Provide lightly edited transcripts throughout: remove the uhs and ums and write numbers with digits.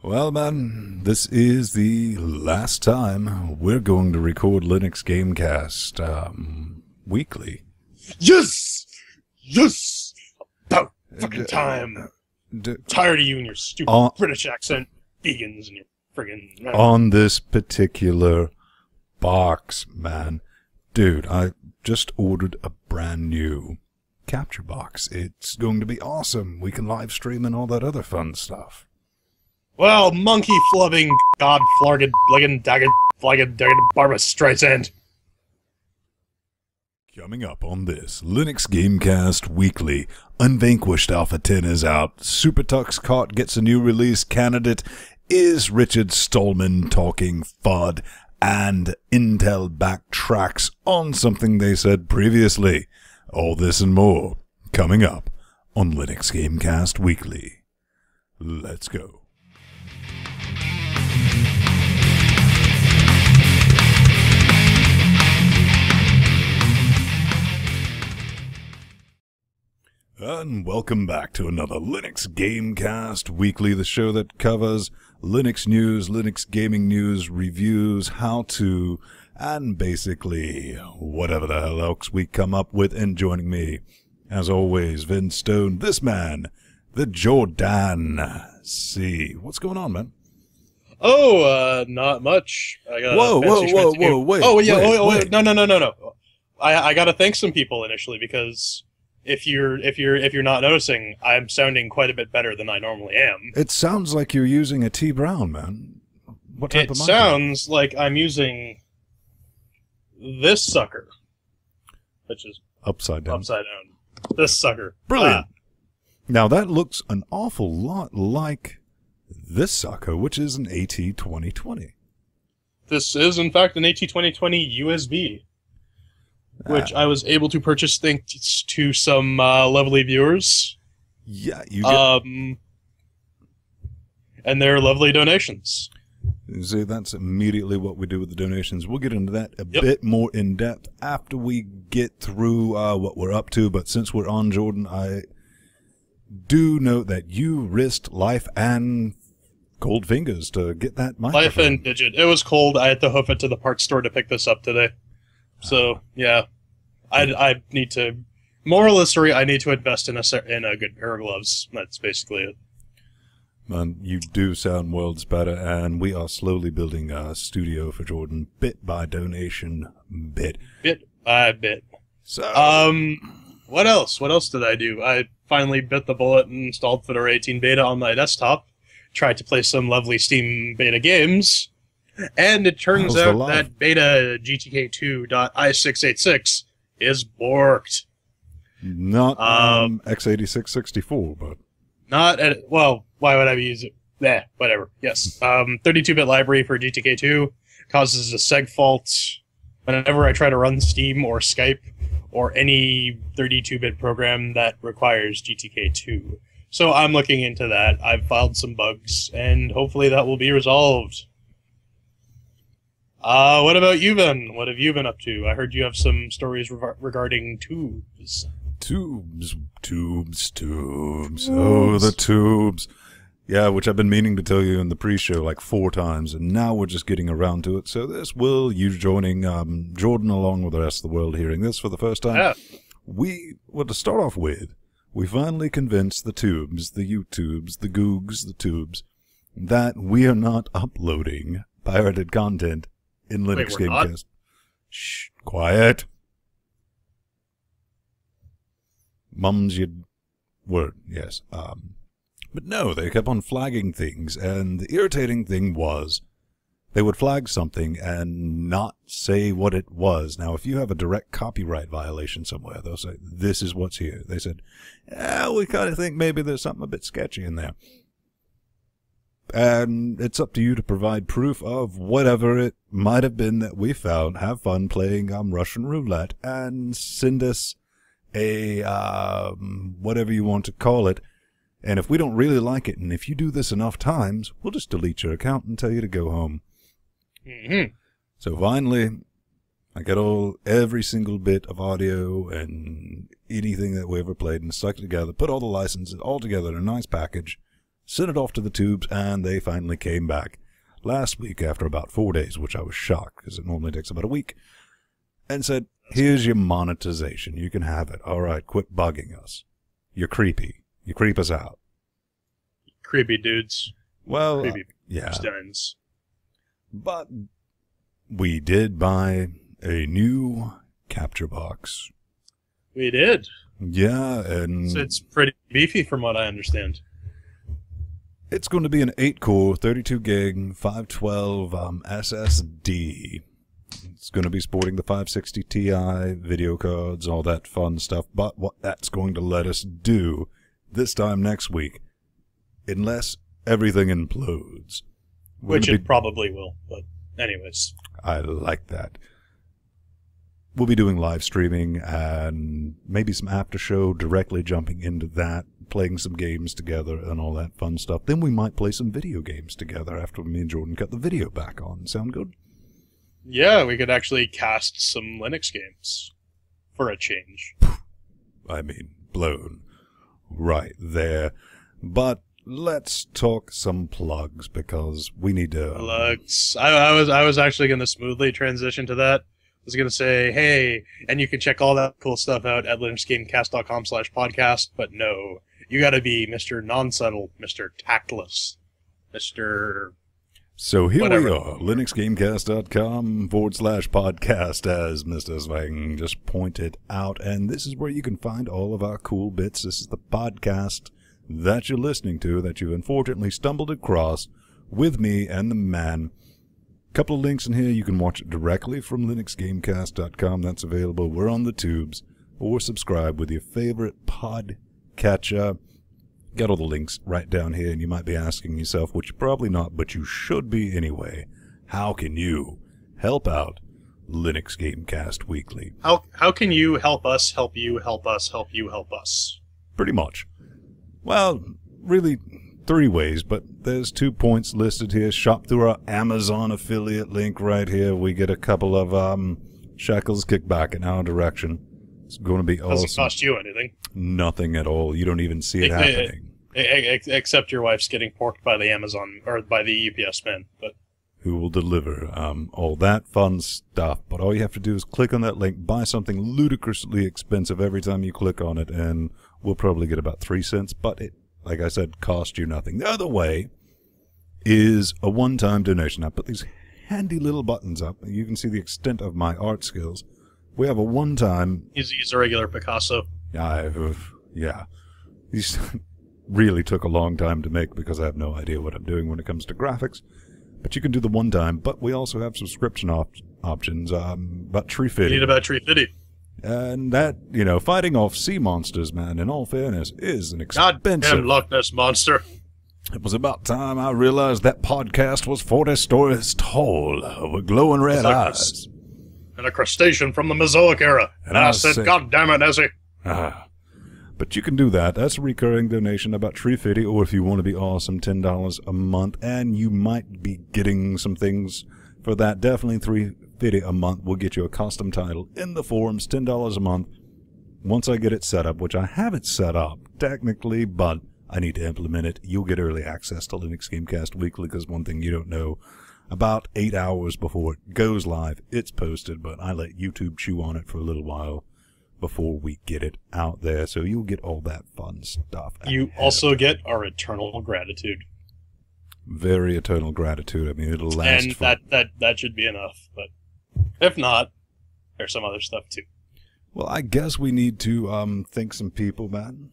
Well, man, this is the last time we're going to record Linux Gamecast weekly. Yes! Yes! About fucking time. Tired of you and your stupid British accent, vegans, and your friggin'... On this particular box, man. Dude, I just ordered a brand new capture box. It's going to be awesome. We can live stream and all that other fun stuff. Well, monkey flubbing, god flarged, legged, dagged, flagged, dagged, Barbara Streisand. Coming up on this Linux Gamecast Weekly, Unvanquished Alpha 10 is out, Super Tux Caught gets a new release candidate, is Richard Stallman talking FUD, and Intel backtracks on something they said previously. All this and more coming up on Linux Gamecast Weekly. Let's go. And welcome back to another Linux Gamecast Weekly, the show that covers Linux news, Linux gaming news, reviews, how-to, and basically whatever the hell else we come up with. And joining me, as always, Vince Stone, this man, the Jordan C. What's going on, man? Oh, not much. I got whoa, wait. Oh, yeah, wait. No. I gotta thank some people initially, because... If you're not noticing, I'm sounding quite a bit better than I normally am. It sounds like you're using a T Brown, man. What type of mic? It sounds like I'm using this sucker, which is upside down. This sucker. Brilliant. Now that looks an awful lot like this sucker, which is an AT2020. This is, in fact, an AT2020 USB. Which I was able to purchase thanks to some lovely viewers. Yeah, you get... and their lovely donations. See, that's immediately what we do with the donations. We'll get into that a bit more in depth after we get through what we're up to. But since we're on, Jordan, I do note that you risked life and cold fingers to get that microphone. Life and digit. It was cold. I had to hoof it to the parts store to pick this up today. So, yeah, I need to, moral of the story, I need to invest in a good pair of gloves. That's basically it. Man, you do sound worlds better, and we are slowly building a studio for Jordan, bit by donation, bit. Bit by bit. So, what else? What else did I do? I finally bit the bullet and installed Fedora 18 Beta on my desktop, tried to play some lovely Steam Beta games, and it turns out that beta GTK2.i686 is borked. Not x86-64, but... Not at... Well, why would I be using... whatever. Yes. 32-bit library for GTK2 causes a seg fault whenever I try to run Steam or Skype or any 32-bit program that requires GTK2. So I'm looking into that. I've filed some bugs, and hopefully that will be resolved. What about you, Ben? What have you been up to? I heard you have some stories regarding tubes. Tubes. Oh, the tubes. Yeah, which I've been meaning to tell you in the pre-show like 4 times, and now we're just getting around to it. So this will, you joining Jordan along with the rest of the world hearing this for the first time. Yeah. Well, to start off with, we finally convinced the tubes, the YouTubes, the Googs, the tubes, that we are not uploading pirated content in Linux Gamecast. Shh, quiet. Mum's your word, yes. But no, they kept on flagging things, and the irritating thing was they would flag something and not say what it was. Now, if you have a direct copyright violation somewhere, they'll say, this is what's here. They said, we kind of think maybe there's something a bit sketchy in there. And it's up to you to provide proof of whatever it might have been that we found. Have fun playing Russian roulette and send us a whatever you want to call it. And if we don't really like it, and if you do this enough times, we'll just delete your account and tell you to go home. Mm-hmm. So finally, I got every single bit of audio and anything that we ever played and stuck it together, put all the licenses all together in a nice package, sent it off to the tubes, and they finally came back last week after about 4 days, which I was shocked because it normally takes about a week, and said, here's your monetization. You can have it. All right, quit bugging us. You're creepy. You creep us out. Creepy dudes. Well, Creepy yeah. Steins. But we did buy a new capture box. We did. Yeah, and So it's pretty beefy from what I understand. it's going to be an 8-core, 32 gig, 512 SSD. It's going to be sporting the 560 Ti, video cards, all that fun stuff. But what that's going to let us do this time next week, unless everything implodes. Which it probably will, but anyways. I like that. We'll be doing live streaming and maybe some after show, directly jumping into that, playing some games together and all that fun stuff. Then we might play some video games together after me and Jordan cut the video back on. Sound good? Yeah, we could actually cast some Linux games for a change. I mean, blown right there. But let's talk some plugs because we need to... Plugs. I was actually going to smoothly transition to that. I was going to say, hey, and you can check all that cool stuff out at linuxgamecast.com/podcast, but no, you got to be Mr. Non-Subtle, Mr. Tactless, Mr. So here whatever. we are, linuxgamecast.com/podcast, as Mr. Svang just pointed out, and this is where you can find all of our cool bits. This is the podcast that you're listening to that you've unfortunately stumbled across with me and the man. Couple of links in here. You can watch it directly from linuxgamecast.com. That's available. We're on the tubes. Or subscribe with your favorite podcatcher. Got all the links right down here, and you might be asking yourself, which you're probably not, but you should be anyway, how can you help out Linux Gamecast Weekly? How can you help us, help you, help us, help you, help us? Pretty much. Well, really 3 ways, but there's 2 points listed here. Shop through our Amazon affiliate link right here. We get a couple of shekels kicked back in our direction. It's going to be awesome. Doesn't cost you anything. Nothing at all. You don't even see it happening. Except your wife's getting porked by the Amazon, or by the UPS man. But who will deliver all that fun stuff. But all you have to do is click on that link, buy something ludicrously expensive every time you click on it, and we'll probably get about 3 cents. But it, like I said, cost you nothing. The other way is a one-time donation. I put these handy little buttons up. You can see the extent of my art skills. We have a one-time... He's a regular Picasso. Yeah. These really took a long time to make because I have no idea what I'm doing when it comes to graphics. But you can do the one-time. But we also have subscription options. About Tree Fiddy. You need about Tree Fiddy. And that, fighting off sea monsters, man, in all fairness, is an expensive... Goddamn Loch Ness Monster. It was about time I realized that podcast was 40 stories tall with glowing red eyes. And a crustacean from the Mesozoic era. And I said, God damn it, Nessie. But you can do that. That's a recurring donation about Tree Fiddy, or if you want to be awesome, $10 a month. And you might be getting some things for that. Definitely $3.50 a month will get you a custom title in the forums, $10 a month. Once I get it set up, which I have it set up technically, but I need to implement it, you'll get early access to Linux Gamecast Weekly, because one thing you don't know, about 8 hours before it goes live, it's posted, but I let YouTube chew on it for a little while before we get it out there, so you'll get all that fun stuff. You also get our eternal gratitude. Very eternal gratitude. I mean, it'll last. And that should be enough. But if not, there's some other stuff too. Well, I guess we need to thank some people, man.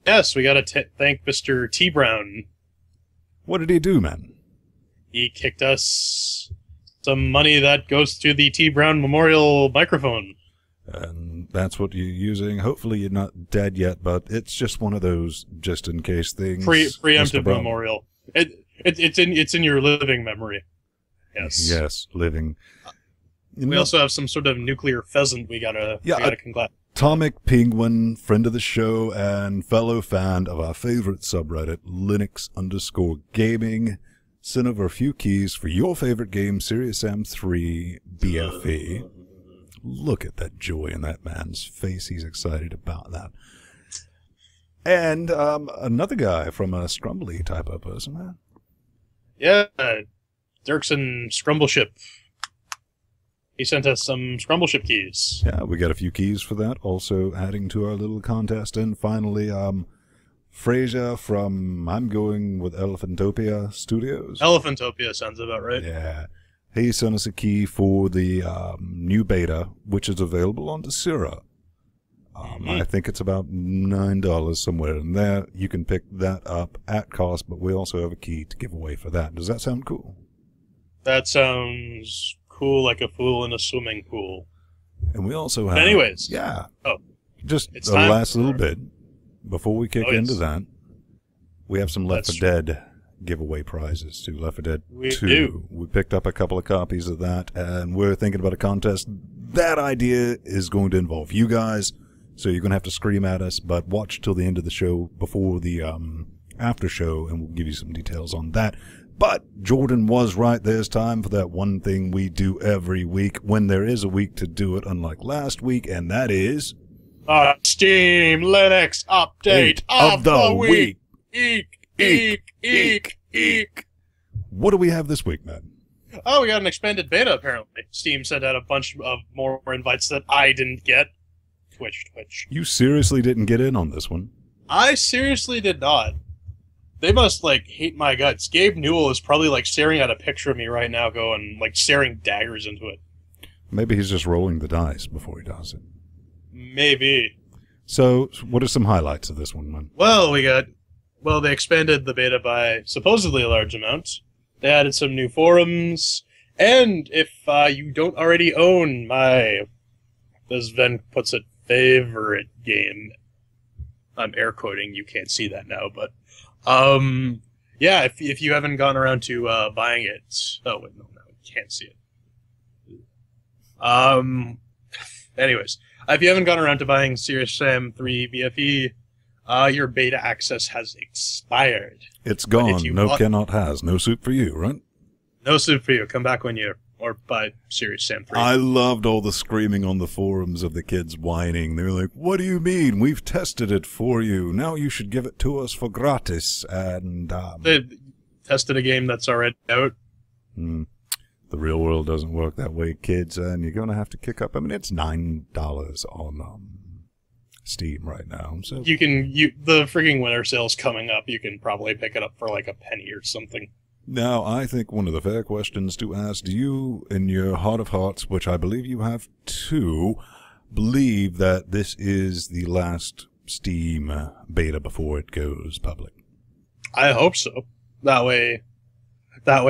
Yes, we got to thank Mr. T. Brown. What did he do, man? He kicked us some money that goes to the T. Brown Memorial microphone. And that's what you're using. Hopefully you're not dead yet, but it's just one of those just-in-case things. Preemptive memorial. It's in your living memory. Yes. Yes, living. We also have some sort of nuclear pheasant we gotta congratulate. Atomic Penguin, friend of the show and fellow fan of our favorite subreddit, Linux_gaming, sent over a few keys for your favorite game, Serious Sam 3 BFE. Look at that joy in that man's face. He's excited about that. And another guy from a Scrumbly type of person, man. Yeah, Dirksen Scrumbleship. He sent us some Scrumbleship keys. Yeah, we got a few keys for that, also adding to our little contest. And finally, Fraser from, I'm going with Elephantopia Studios. Elephantopia sounds about right. Yeah. He sent us a key for the new beta, which is available on Desira. I think it's about $9 somewhere in there. You can pick that up at cost, but we also have a key to give away for that. Does that sound cool? That sounds cool like a fool in a swimming pool. And we also have... Anyways. Yeah. Oh. Just the last little bit, before we kick into yes. that, we have some Left 4 Dead giveaway prizes to Left 4 Dead 2. Do. We picked up a couple of copies of that, and we're thinking about a contest. That idea is going to involve you guys, so you're going to have to scream at us, but watch till the end of the show before the after show, and we'll give you some details on that. But Jordan was right. There's time for that one thing we do every week when there is a week to do it, unlike last week, and that is... Steam Linux update of the week. Eek. What do we have this week, man? Oh, we got an expanded beta, apparently. Steam sent out a bunch of more invites that I didn't get. Twitch. You seriously didn't get in on this one? I seriously did not. They must, hate my guts. Gabe Newell is probably, staring at a picture of me right now going, staring daggers into it. Maybe he's just rolling the dice before he does it. Maybe. So, what are some highlights of this one, man? Well, they expanded the beta by supposedly a large amount. They added some new forums. And if you don't already own my, as Ven puts it, favorite game, I'm air quoting, you can't see that now, but yeah, if you haven't gone around to buying it, oh wait, no, you can't see it. Anyways, if you haven't gone around to buying Serious Sam 3 BFE, your beta access has expired. It's gone. No cannot has. No soup for you, right? No soup for you. Come back when you or buy Serious Sam 3. I loved all the screaming on the forums of the kids whining. They were like, "What do you mean? We've tested it for you. Now you should give it to us for gratis." And they tested a game that's already out. The real world doesn't work that way, kids, and you're going to have to kick up. I mean, it's $9 on Steam right now. So the frigging winter sale's coming up. You can probably pick it up for like a penny or something. Now, I think one of the fair questions to ask, do you, in your heart of hearts, which I believe you have too, believe that this is the last Steam beta before it goes public? I hope so. That way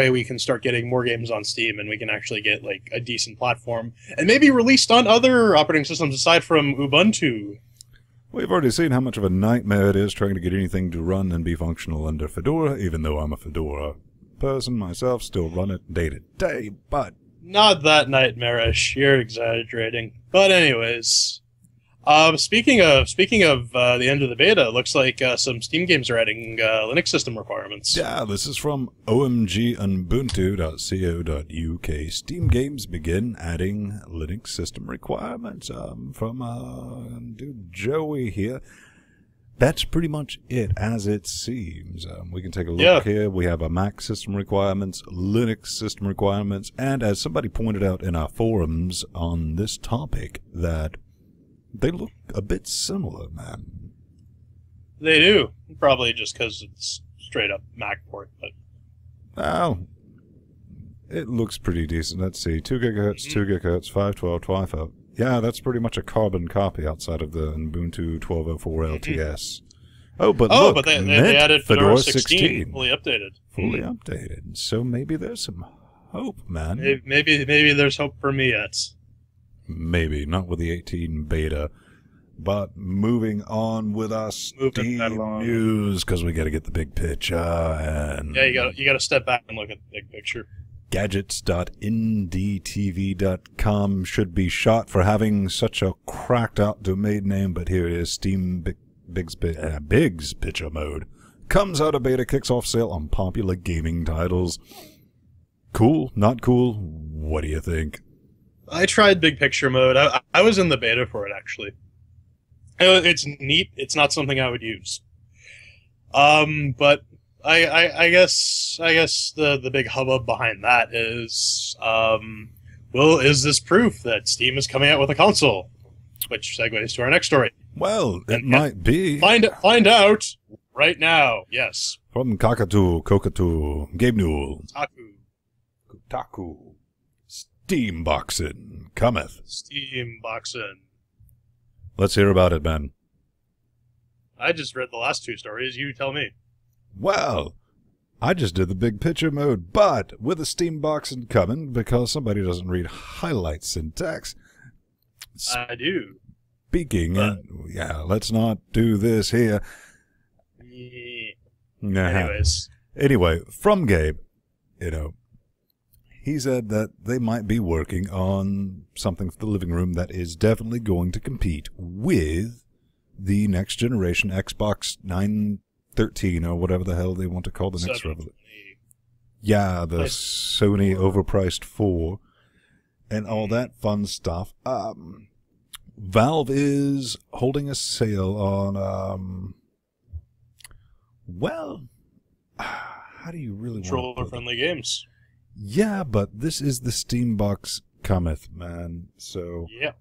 we can start getting more games on Steam and we can actually get like a decent platform and maybe released on other operating systems aside from Ubuntu. We've already seen how much of a nightmare it is trying to get anything to run and be functional under Fedora, even though I'm a Fedora person myself, still run it day to day, but... Not that nightmarish. You're exaggerating. But anyways... Speaking of the end of the beta, it looks like some Steam games are adding Linux system requirements. Yeah, this is from omgunbuntu.co.uk. Steam games begin adding Linux system requirements. From dude Joey here. That's pretty much it, as it seems. We can take a look here. We have a Mac system requirements, Linux system requirements, and as somebody pointed out in our forums on this topic, that they look a bit similar, man. They do. Probably just because it's straight up Mac port, but... Oh. It looks pretty decent. Let's see. 2 gigahertz, 2 gigahertz, 512, 12. Yeah, that's pretty much a carbon copy outside of the Ubuntu 1204 LTS. Oh, but look, but they added Fedora 16 fully updated. Fully updated. So maybe there's some hope, man. Maybe there's hope for me yet. Maybe, not with the 18 beta. But moving on with our Steam news, because we got to get the big picture. And yeah, you got to step back and look at the big picture. Gadgets.indtv.com should be shot for having such a cracked out domain name, but here it is. Steam Big's Picture Mode comes out of beta, kicks off sale on popular gaming titles. Cool? Not cool? What do you think? I tried Big Picture Mode. I was in the beta for it, actually. It's neat. It's not something I would use. But I guess the big hubbub behind that is, well, is this proof that Steam is coming out with a console? Which segues to our next story. Well, it might be. Find out right now. Yes. From Kokatu, Gabe Newell. Kotaku. Steam boxing cometh. Steam boxing. Let's hear about it, man. I just read the last two stories. You tell me. Well, I just did the big picture mode, but with a Steam boxing coming, because somebody doesn't read highlight syntax. I do. Speaking, yeah, let's not do this here. Anyways. Anyway, from Gabe, he said that they might be working on something for the living room that is definitely going to compete with the next generation Xbox 913 or whatever the hell they want to call the next revolution. Yeah, the Sony overpriced 4 and all that fun stuff. Valve is holding a sale on, well, how do you really want to controller-friendly games? Yeah, but this is the Steam box cometh, man. So yeah,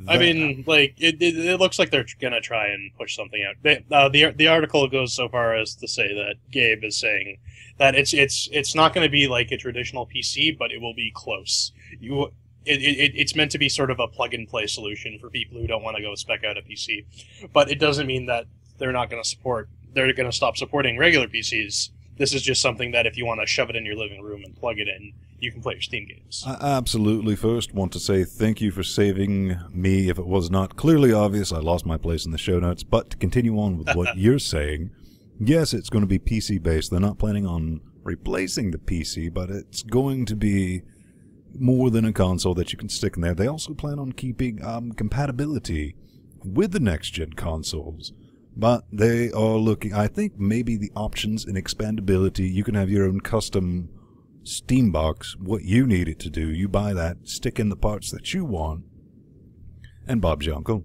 I mean, like it looks like they're gonna try and push something out. The article goes so far as to say that Gabe is saying that it's not going to be like a traditional PC, but it will be close. It's meant to be sort of a plug-and-play solution for people who don't want to go spec out a PC, but it doesn't mean that they're not going to support. They're going to stop supporting regular PCs. This is just something that if you want to shove it in your living room and plug it in, you can play your Steam games. I absolutely first want to say thank you for saving me. If it was not clearly obvious, I lost my place in the show notes. But to continue on with what you're saying, yes, it's going to be PC-based. They're not planning on replacing the PC, but it's going to be more than a console that you can stick in there. They also plan on keeping compatibility with the next-gen consoles. But they are looking, I think maybe the options and expandability, you can have your own custom Steam box, what you need it to do. You buy that, stick in the parts that you want, and Bob's your uncle.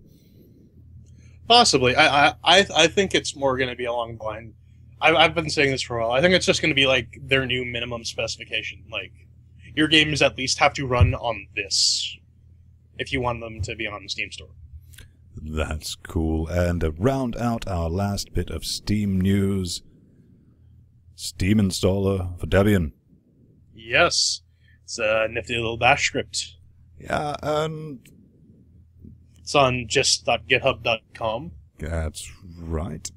Possibly. I think it's more going to be along the line. I've been saying this for a while. I think it's just going to be like their new minimum specification. Like, your games at least have to run on this if you want them to be on the Steam store. That's cool. And to round out our last bit of Steam news, Steam installer for Debian. Yes. It's a nifty little bash script. Yeah, and it's on just.github.com. That's right.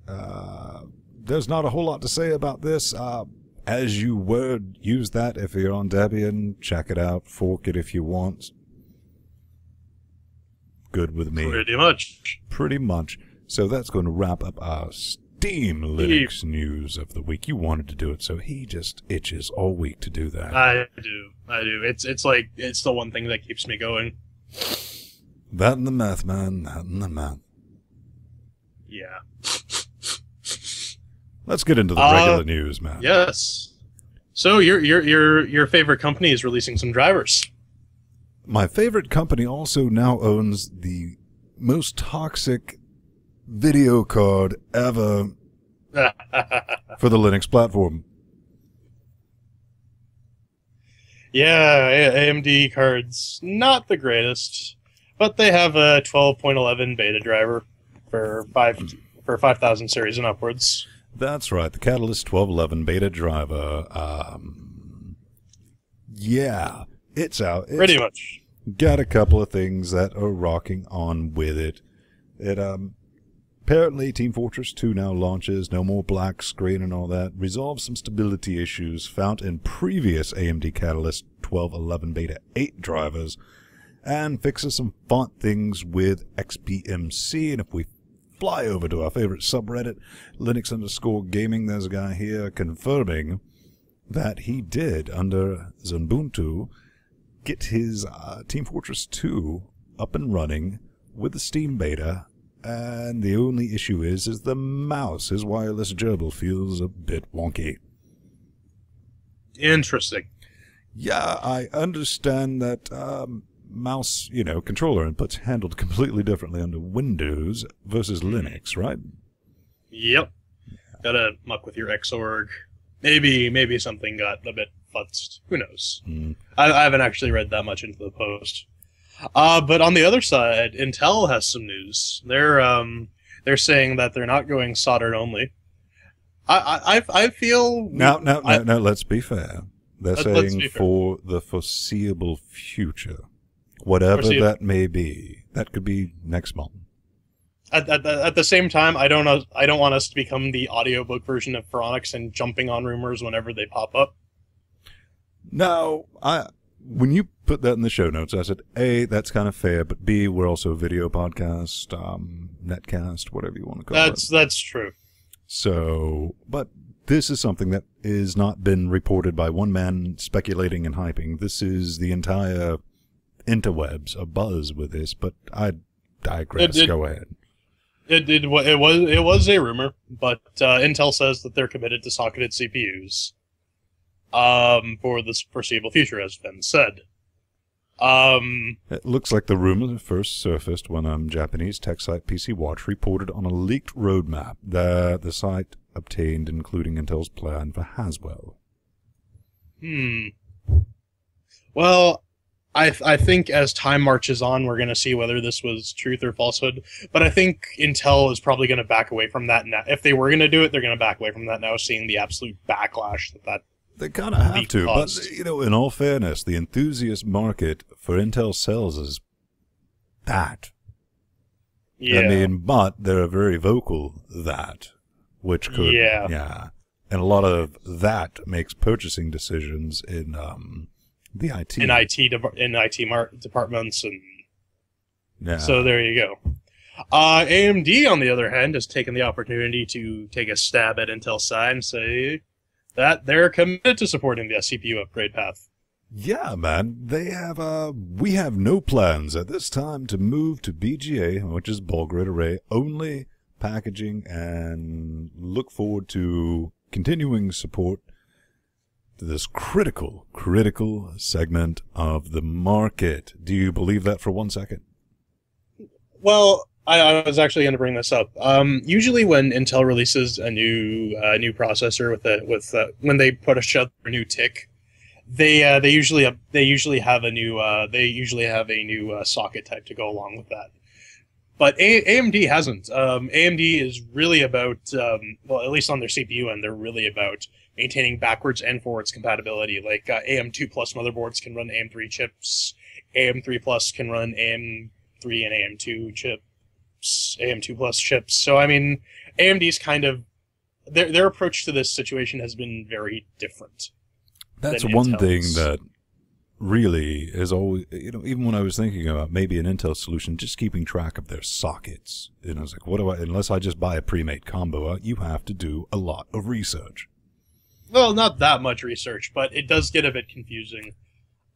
There's not a whole lot to say about this. As you would, use that if you're on Debian. Check it out. Fork it if you want. Good with me. Pretty much. So that's going to wrap up our Steam Linux news of the week. You wanted to do it, so he just itches all week to do that. I do. It's like, it's the one thing that keeps me going. That and the math, man. That and the math. Yeah. Let's get into the regular news, man. Yes. So your favorite company is releasing some drivers. My favorite company also now owns the most toxic video card ever for the Linux platform. Yeah, AMD cards, not the greatest, but they have a 12.11 beta driver for 5000 series and upwards. That's right, the Catalyst 1211 beta driver. Yeah, it's out. It's pretty much. Got a couple of things that are rocking on with it. It apparently Team Fortress 2 now launches, no more black screen and all that. Resolves some stability issues found in previous AMD Catalyst 1211 beta 8 drivers, and fixes some font things with XBMC. And if we fly over to our favorite subreddit, Linux_gaming, there's a guy here confirming that he did, under Ubuntu, get his Team Fortress 2 up and running with the Steam beta, and the only issue is the mouse. His wireless gerbil feels a bit wonky. Interesting. Yeah, I understand that mouse, controller inputs handled completely differently under Windows versus Linux, right? Yep. Gotta muck with your Xorg. Maybe something got a bit futzed. Who knows? I haven't actually read that much into the post. But on the other side, Intel has some news. They're saying that they're not going soldered only. I feel no. Let's be fair. They're saying for the foreseeable future, whatever that may be. That could be next month. At the same time, I don't want us to become the audiobook version of Phoronix and jumping on rumors whenever they pop up. No, when you put that in the show notes, I said, A, that's kind of fair, but B, we're also a video podcast, netcast, whatever you want to call it. That's true. So, but this is something that is not been reported by one man speculating and hyping. This is the entire interwebs abuzz with this, but I digress. Go ahead. It was a rumor, but Intel says that they're committed to socketed CPUs for the foreseeable future, as Ben said. It looks like the rumor first surfaced when Japanese tech site PC Watch reported on a leaked roadmap that the site obtained, including Intel's plan for Haswell. Well, I think as time marches on, we're going to see whether this was truth or falsehood. But I think Intel is probably going to back away from that now. If they were going to do it, they're going to back away from that now, seeing the absolute backlash that they kind of have to. Caused. But, in all fairness, the enthusiast market for Intel cells is that. Yeah. I mean, but they're very vocal that, which could, yeah. And a lot of that makes purchasing decisions in the IT. In IT departments. And so there you go. AMD, on the other hand, has taken the opportunity to take a stab at Intel's side and say that they're committed to supporting the CPU upgrade path. Yeah, man. They have, we have no plans at this time to move to BGA, which is ball grid array only packaging, and look forward to continuing support to this critical segment of the market. Do you believe that for 1 second? Well, I was actually going to bring this up. Usually, when Intel releases a new processor when they push out a new tick, they usually have a new socket type to go along with that. But AMD hasn't. AMD is really about well, at least on their CPU end, they're really about maintaining backwards and forwards compatibility. Like AM2 Plus motherboards can run AM3 chips, AM3 Plus can run AM3 and AM2 chips. AM2 Plus chips. So, I mean, AMD's kind of... Their approach to this situation has been very different. That's one thing that really is always... even when I was thinking about maybe an Intel solution, just keeping track of their sockets. I was like, unless I just buy a pre-made combo, you have to do a lot of research. Well, not that much research, but it does get a bit confusing.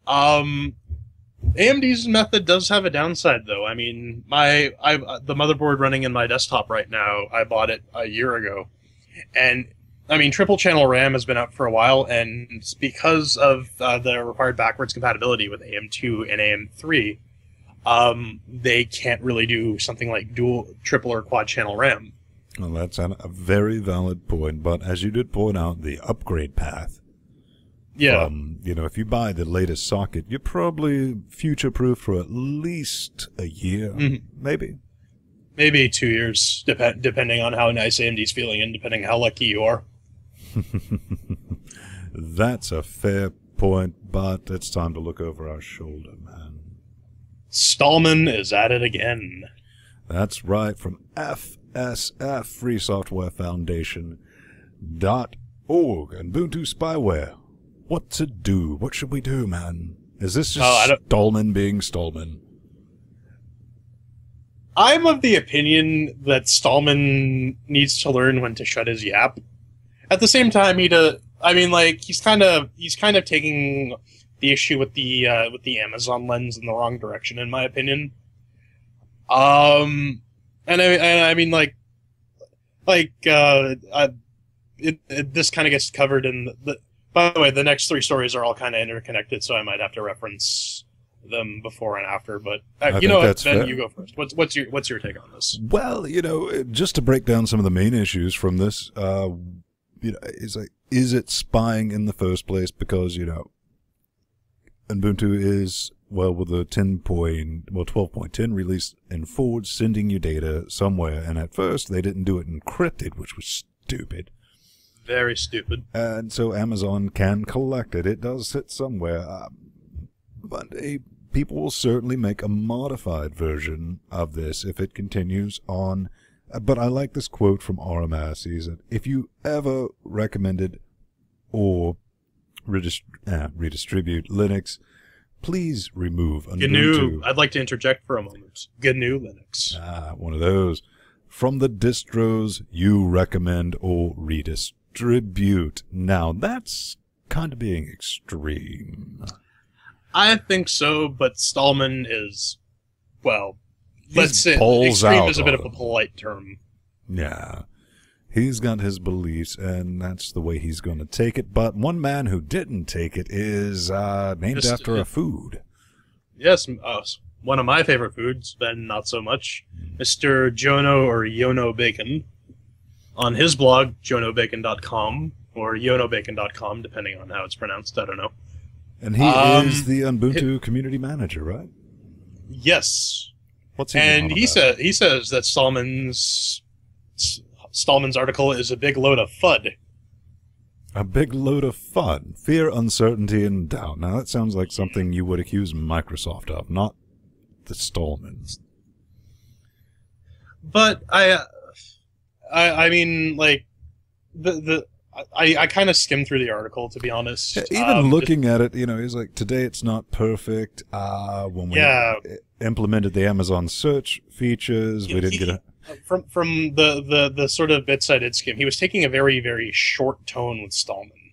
AMD's method does have a downside, though. I mean, the motherboard running in my desktop right now, I bought it a year ago. And, I mean, triple channel RAM has been out for a while, and because of the required backwards compatibility with AM2 and AM3, they can't really do something like triple or quad channel RAM. Well, that's a very valid point, but as you did point out, the upgrade path. Yeah. If you buy the latest socket, you're probably future-proof for at least a year, maybe. Maybe 2 years, depending on how nice AMD's feeling and depending how lucky you are. That's a fair point, but it's time to look over our shoulder, man. Stallman is at it again. That's right, from FSF, Free Software Foundation.org, and Ubuntu Spyware. What to do? What should we do, man? Is this just Stallman being Stallman? I'm of the opinion that Stallman needs to learn when to shut his yap. At the same time, he's kind of taking the issue with the Amazon lens in the wrong direction, in my opinion. This kind of gets covered in the. By the way, the next three stories are all kind of interconnected, so I might have to reference them before and after, but I you think know what? that's Ben, fair. you go first. What's your take on this? Well, just to break down some of the main issues from this, is it spying in the first place? Because, Ubuntu is, with the 12.10 release in forward, sending you data somewhere, and at first they didn't do it encrypted, which was stupid. Very stupid. And so Amazon can collect it. It does sit somewhere. But people will certainly make a modified version of this if it continues on. But I like this quote from RMS. He said, if you ever recommended or redistribute Linux, please remove Ubuntu. GNU. I'd like to interject for a moment. GNU Linux. One of those. From the distros you recommend or redistribute. Now, that's kind of being extreme. I think so, but Stallman is, let's say balls extreme out is a bit on of a polite term. Yeah. He's got his beliefs, and that's the way he's going to take it. But one man who didn't take it is named after a food. Yes, one of my favorite foods, Ben not so much, Mr. Jono or Yono Bacon. On his blog, jonobacon.com, or yonobacon.com, depending on how it's pronounced, I don't know. And he is the Ubuntu community manager, right? Yes. What's he And doing he on that? says that Stallman's article is a big load of FUD. A big load of fun, fear, uncertainty, and doubt. Now, that sounds like something you would accuse Microsoft of, not the Stallmans. But I mean, like, I kind of skimmed through the article, to be honest. Even looking at it, he's like, today it's not perfect. When we implemented the Amazon search features, we didn't get a... From the sort of bits I did skim, he was taking a very, very short tone with Stallman.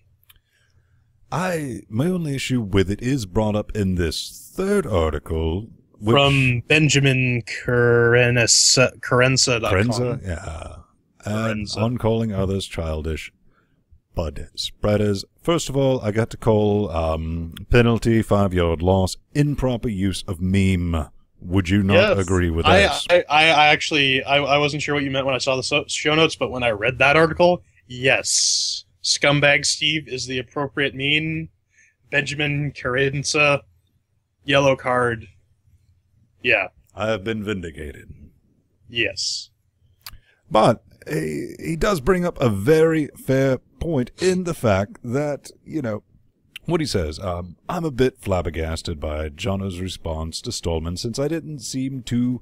My only issue with it is brought up in this third article. From Benjamin Carenza.com. Carenza? Yeah. And on calling others childish bud spreaders. First of all, I got to call penalty, 5-yard loss, improper use of meme. Would you not agree with that? I actually wasn't sure what you meant when I saw the show notes, but when I read that article, yes. Scumbag Steve is the appropriate mean. Benjamin Carenza, yellow card. Yeah. I have been vindicated. Yes. But he does bring up a very fair point in the fact that, what he says, I'm a bit flabbergasted by Jono's response to Stallman since it didn't seem to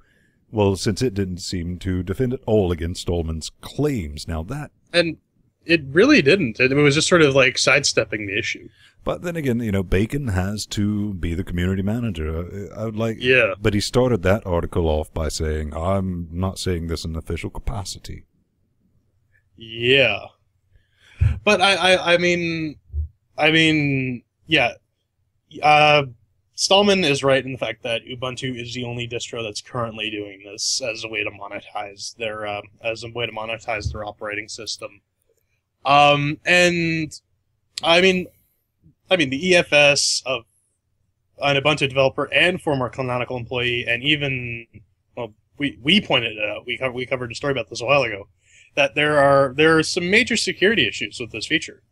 defend at all against Stallman's claims. Now that... And it really didn't. It was just sort of like sidestepping the issue. But then again, Bacon has to be the community manager. I would like... Yeah. But he started that article off by saying, I'm not saying this in official capacity. Yeah. But I mean, yeah. Stallman is right in the fact that Ubuntu is the only distro that's currently doing this as a way to monetize their operating system. And I mean the EFS of an Ubuntu developer and former Canonical employee, and even we pointed it out. We covered a story about this a while ago. That there are some major security issues with this feature.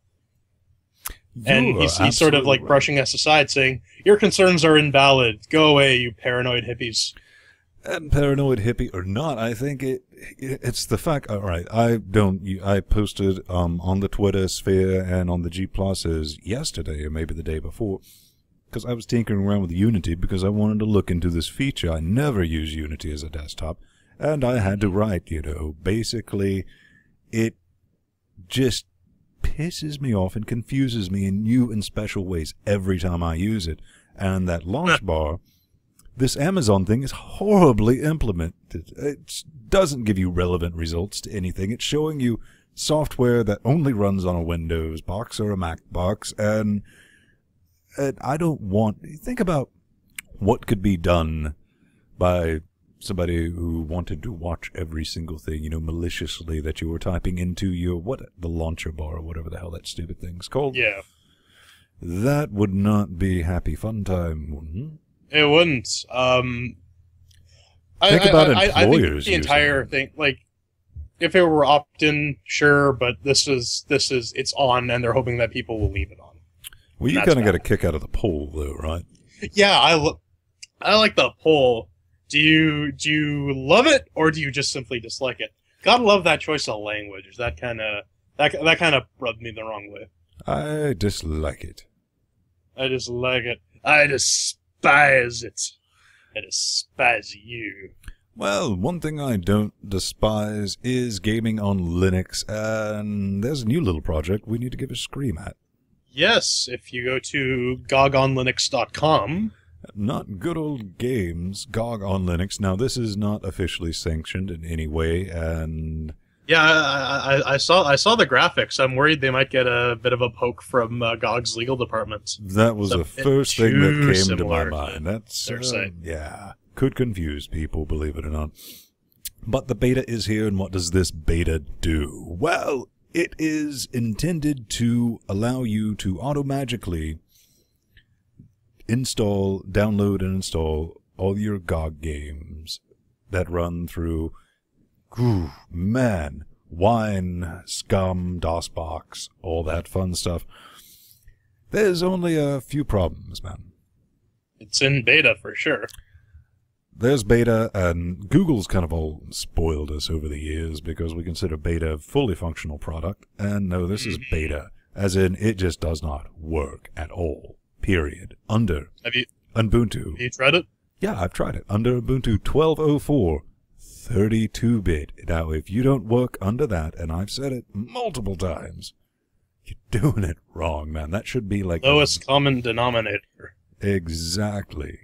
And he's sort of like brushing us aside, saying, your concerns are invalid. Go away, you paranoid hippies. And paranoid hippie or not, I think it's the fact. All right, I posted on the Twitter sphere and on the G Pluses yesterday or maybe the day before, because I was tinkering around with Unity because I wanted to look into this feature. I never use Unity as a desktop. And I had to write, basically, it just pisses me off and confuses me in new and special ways every time I use it. And that launch bar, this Amazon thing is horribly implemented. It doesn't give you relevant results to anything. It's showing you software that only runs on a Windows box or a Mac box. And I don't want... Think about what could be done by... somebody who wanted to watch every single thing, maliciously that you were typing into the launcher bar or whatever the hell that stupid thing's called. Yeah. That would not be happy fun time. It wouldn't. Think about I employers think the entire thing, like, if it were opt-in, sure, but this is it's on, and they're hoping that people will leave it on. Well, you kind of got a kick out of the poll, though, right? Yeah, I like the poll. Do you love it, or do you just simply dislike it? Gotta love that choice of language. That kind of rubbed me the wrong way. I dislike it. I dislike it. I despise it. I despise you. Well, one thing I don't despise is gaming on Linux, and there's a new little project we need to give a scream at. Yes, if you go to gogonlinux.com. Not good old games, GOG on Linux. Now, this is not officially sanctioned in any way, and... Yeah, I saw the graphics. I'm worried they might get a bit of a poke from GOG's legal department. That was the first thing that came to my similar mind. That's, they're saying. yeah, could confuse people, believe it or not. But the beta is here, and what does this beta do? Well, it is intended to allow you to auto-magically download and install all your GOG games that run through, Wine, Scum, DOSBox, all that fun stuff. There's only a few problems, man. It's in beta for sure. There's beta, and Google's kind of all spoiled us over the years because we consider beta a fully functional product, and no, this is beta, as in it just does not work at all, period. Under Ubuntu. Have you tried it? Yeah, I've tried it. Under Ubuntu 12.04, 32-bit. Now, if you don't work under that, and I've said it multiple times, you're doing it wrong, man. That should be like... lowest common denominator. Exactly.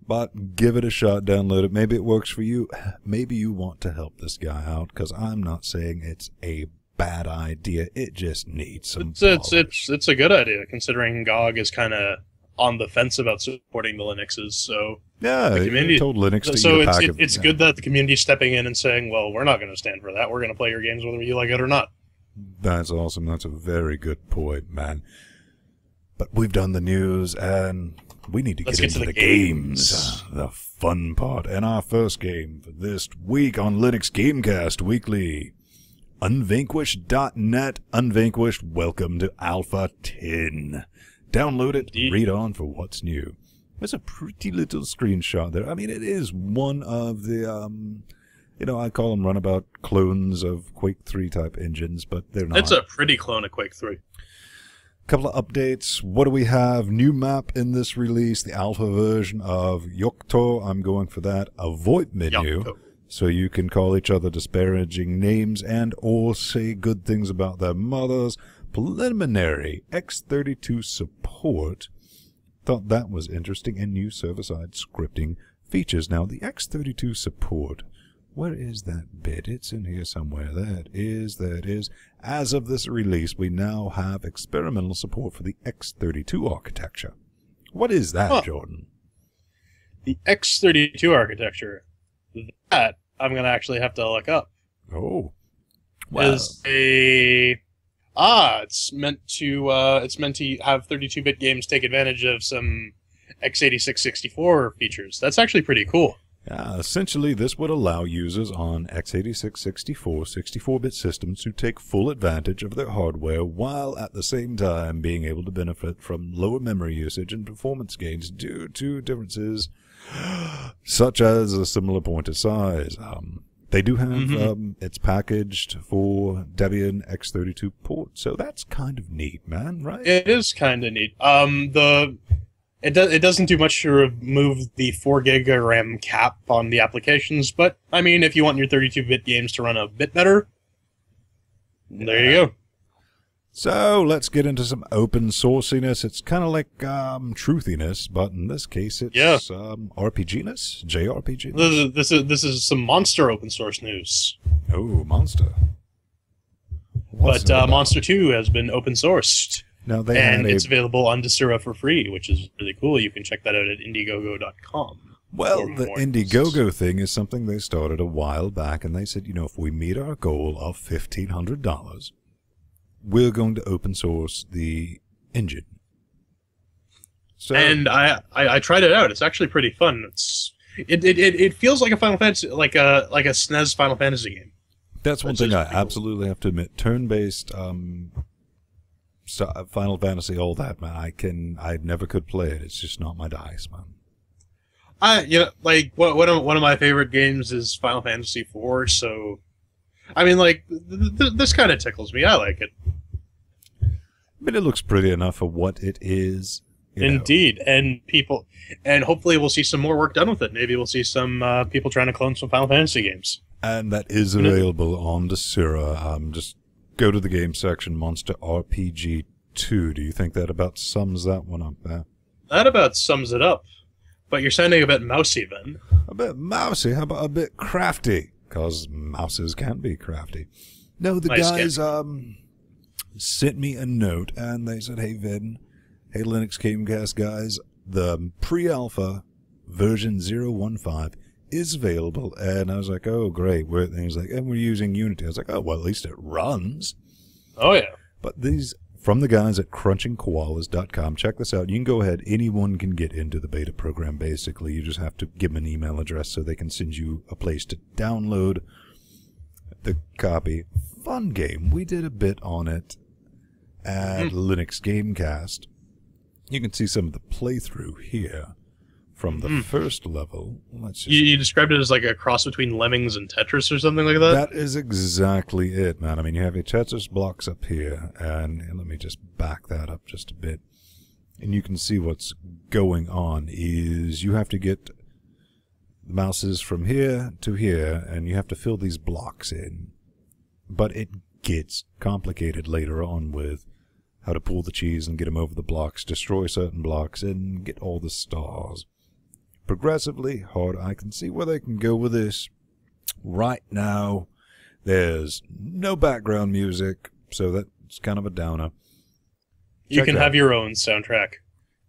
But give it a shot, download it. Maybe it works for you. Maybe you want to help this guy out, because I'm not saying it's a bad idea. It just needs some It's a good idea, considering GOG is kind of on the fence about supporting the Linuxes, so... Yeah, the community told Linux to so eat a pack of... it's good that the community's stepping in and saying, well, we're not going to stand for that. We're going to play your games whether you like it or not. That's awesome. That's a very good point, man. But we've done the news, and we need to get into the games. The fun part. And our first game for this week on LinuxGamecast Weekly. Unvanquished.net. Unvanquished, welcome to Alpha 10. Download it, read on for what's new. There's a pretty little screenshot there. I mean, it is one of the, I call them runabout clones of Quake 3 type engines, but they're not. It's a pretty clone of Quake 3. Couple of updates. What do we have? New map in this release, the alpha version of Yocto. I'm going for that. A VoIP menu, so you can call each other disparaging names and or say good things about their mothers. Preliminary X32 support. Thought that was interesting, and new server-side scripting features. Now, the X32 support, where is that bit? It's in here somewhere. That is. As of this release, we now have experimental support for the X32 architecture. What is that, Jordan? The X32 architecture. That I'm going to actually have to look up. Oh. Wow. Is a... it's meant to have 32-bit games take advantage of some x86 64 features. That's actually pretty cool. Yeah, essentially this would allow users on x86 64 64-bit systems to take full advantage of their hardware while at the same time being able to benefit from lower memory usage and performance gains due to differences such as a similar pointer size. They do have, it's packaged for Debian X32 port, so that's kind of neat, man, right? It is kind of neat. It doesn't do much to remove the 4 gig of RAM cap on the applications, but, I mean, if you want your 32-bit games to run a bit better, there you go. So, let's get into some open sourciness. It's kind of like truthiness, but in this case, it's RPGness, JRPG. This is some Monster open source news. Oh, Monster. But Monster 2 has been open sourced. Now it's available on Desura for free, which is really cool. You can check that out at Indiegogo.com. Well, the Indiegogo thing is something they started a while back, and they said, if we meet our goal of $1,500, we're going to open source the engine. So, and I tried it out. It's actually pretty fun. It feels like a Final Fantasy, like a SNES Final Fantasy game. that's one thing I absolutely have to admit. Turn-based Final Fantasy, all that, man. I never could play it. It's just not my dice, man. Like one of my favorite games is Final Fantasy IV. So, I mean, like this kind of tickles me. I like it. I mean, it looks pretty enough for what it is. Indeed, and hopefully we'll see some more work done with it. Maybe we'll see some people trying to clone some Final Fantasy games. And that is available on Desura. Just go to the game section, Monster RPG 2. Do you think that about sums that one up there? That about sums it up. But you're sounding a bit mousy, then. A bit mousy? How about a bit crafty? Because mouses can be crafty. No, the guys sent me a note, and they said, hey, Vin, hey, Linux Gamecast guys, the pre-alpha version 0.15 is available. And I was like, oh, great. And he's like, and we're using Unity. I was like, oh, well, at least it runs. Oh, yeah. But these, from the guys at crunchingkoalas.com, check this out. You can go ahead. Anyone can get into the beta program, basically. You just have to give them an email address so they can send you a place to download the copy. Fun game. We did a bit on it at Linux Gamecast. You can see some of the playthrough here from the first level. Let's just... You described it as like a cross between Lemmings and Tetris or something like that? That is exactly it, man. I mean, you have your Tetris blocks up here, and let me just back that up just a bit. And you can see what's going on is you have to get the mouses from here to here, and you have to fill these blocks in. But it gets complicated later on with how to pull the cheese and get them over the blocks, destroy certain blocks, and get all the stars. Progressively hard. I can see where they can go with this. Right now, there's no background music, so that's kind of a downer. You can have your own soundtrack.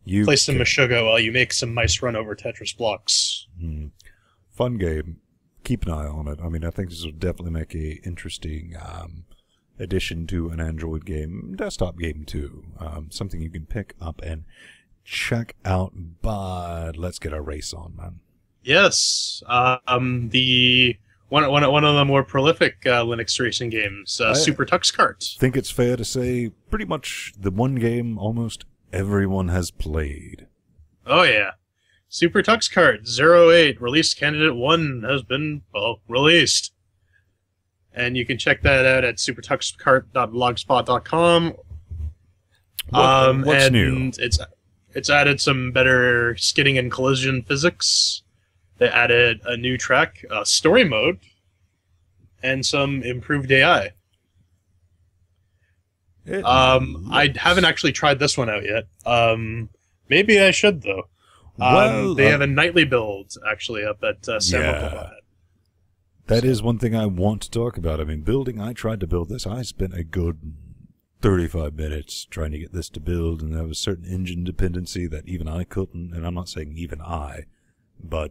Play some Meshuggah while you make some mice run over Tetris blocks. Fun game. Keep an eye on it. I mean, I think this will definitely make a interesting addition to an Android game, desktop game too. Something you can pick up and check out. But let's get our race on, man. Yes, the one of the more prolific Linux racing games, Super Tux Kart. I think it's fair to say pretty much the one game almost everyone has played. Oh yeah, Super Tux Kart 08 release candidate 1 has been released. And you can check that out at supertuxkart.blogspot.com. What's new? It's added some better skidding and collision physics. They added a new track, story mode, and some improved AI. I haven't actually tried this one out yet. Maybe I should, though. They have a nightly build, actually, up at Sam. That is one thing I want to talk about. I mean, I tried to build this. I spent a good 35 minutes trying to get this to build, and there was certain engine dependency that even I couldn't, and I'm not saying even I, but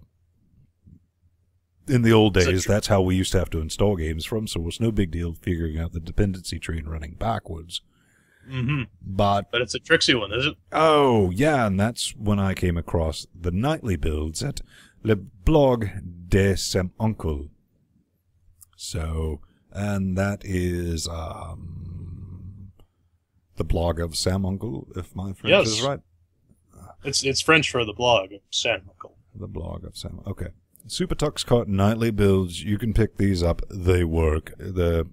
in the old days, that's how we used to have to install games from, so it was no big deal figuring out the dependency tree and running backwards. But it's a tricksy one, is it? Oh, yeah, and that's when I came across the nightly builds at Le Blog de Sam Uncle. So, and that is the blog of Sam Uncle, if my French is right. It's French for the blog of Sam Uncle. The blog of Sam. Okay. Super Tux Kart nightly builds. You can pick these up. They work. The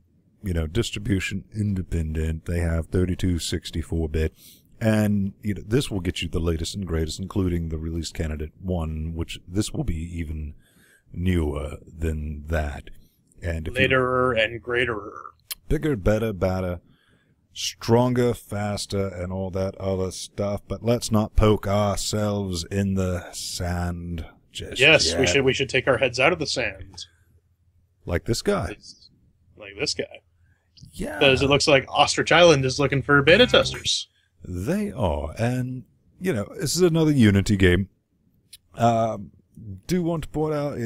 distribution independent. They have 32, 64-bit, and this will get you the latest and greatest, including the release candidate 1, which this will be even newer than that. And later and greater. Bigger, better, badder, stronger, faster, and all that other stuff. But let's not poke ourselves in the sand just yet. we should take our heads out of the sand. Like this guy. Like this guy. Yeah. Because it looks like Ostrich Island is looking for beta testers. They are. And, this is another Unity game. Do want to point out,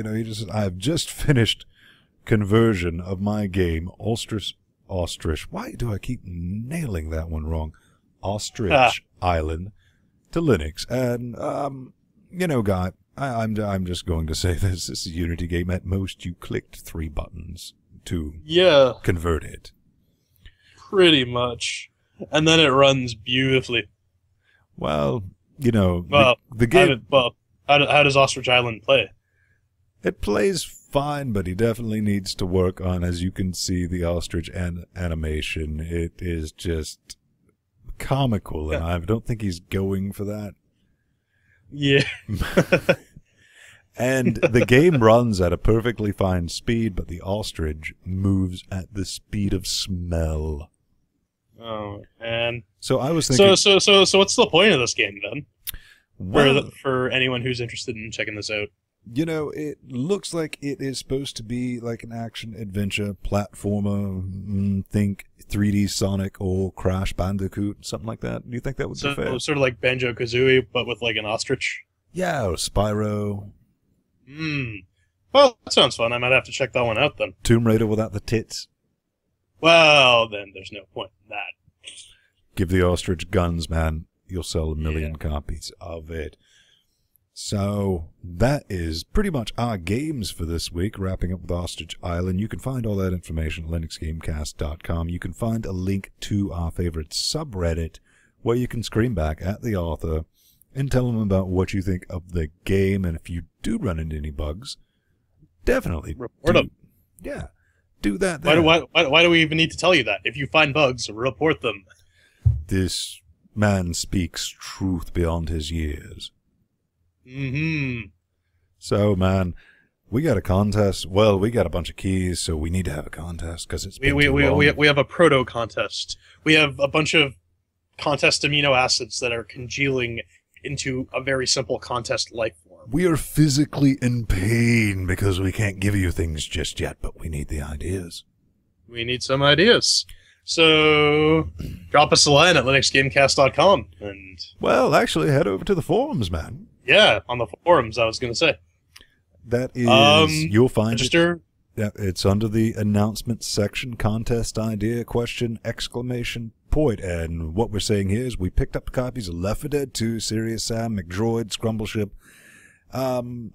I've just finished conversion of my game, Ostrich. Why do I keep nailing that one wrong? Ostrich Island to Linux. And, you know, Guy, I'm just going to say this. This is a Unity game. At most, you clicked 3 buttons to convert it. Pretty much. And then it runs beautifully. Well, you know, Well, the game... how does Ostrich Island play? It plays fine, but he definitely needs to work on, as you can see, the ostrich animation. It is just comical, and I don't think he's going for that. Yeah. And the game runs at a perfectly fine speed, but the ostrich moves at the speed of smell. Oh, man. So I was thinking... So what's the point of this game, then? Well, For anyone who's interested in checking this out. you know, it looks like it is supposed to be like an action-adventure platformer, think 3D Sonic or Crash Bandicoot, something like that. Do you think that would be fair? Sort of like Banjo-Kazooie, but with like an ostrich? Yeah, or Spyro. Well, that sounds fun. I might have to check that one out, then. Tomb Raider without the tits. Well, then there's no point in that. Give the ostrich guns, man. You'll sell 1 million copies of it. So that is pretty much our games for this week, wrapping up with Ostrich Island. You can find all that information at LinuxGamecast.com. You can find a link to our favorite subreddit where you can scream back at the author and tell them about what you think of the game. And if you do run into any bugs, definitely report them. Yeah, do that there. Why do we even need to tell you that? If you find bugs, report them. This man speaks truth beyond his years. So, man, we got a contest. Well, we got a bunch of keys, so we need to have a contest because it's been too long. We have a proto contest. We have a bunch of contest amino acids that are congealing into a very simple contest life form. We are physically in pain because we can't give you things just yet, but we need the ideas. We need some ideas. So, drop us a line at linuxgamecast.com. And well, actually, head over to the forums, man. Yeah, on the forums, I was going to say. That is, you'll find register. It's under the announcement section, contest idea, question, exclamation point. And what we're saying here is we picked up copies of Left 4 Dead 2, Serious Sam, McDroid, Scrumbleship.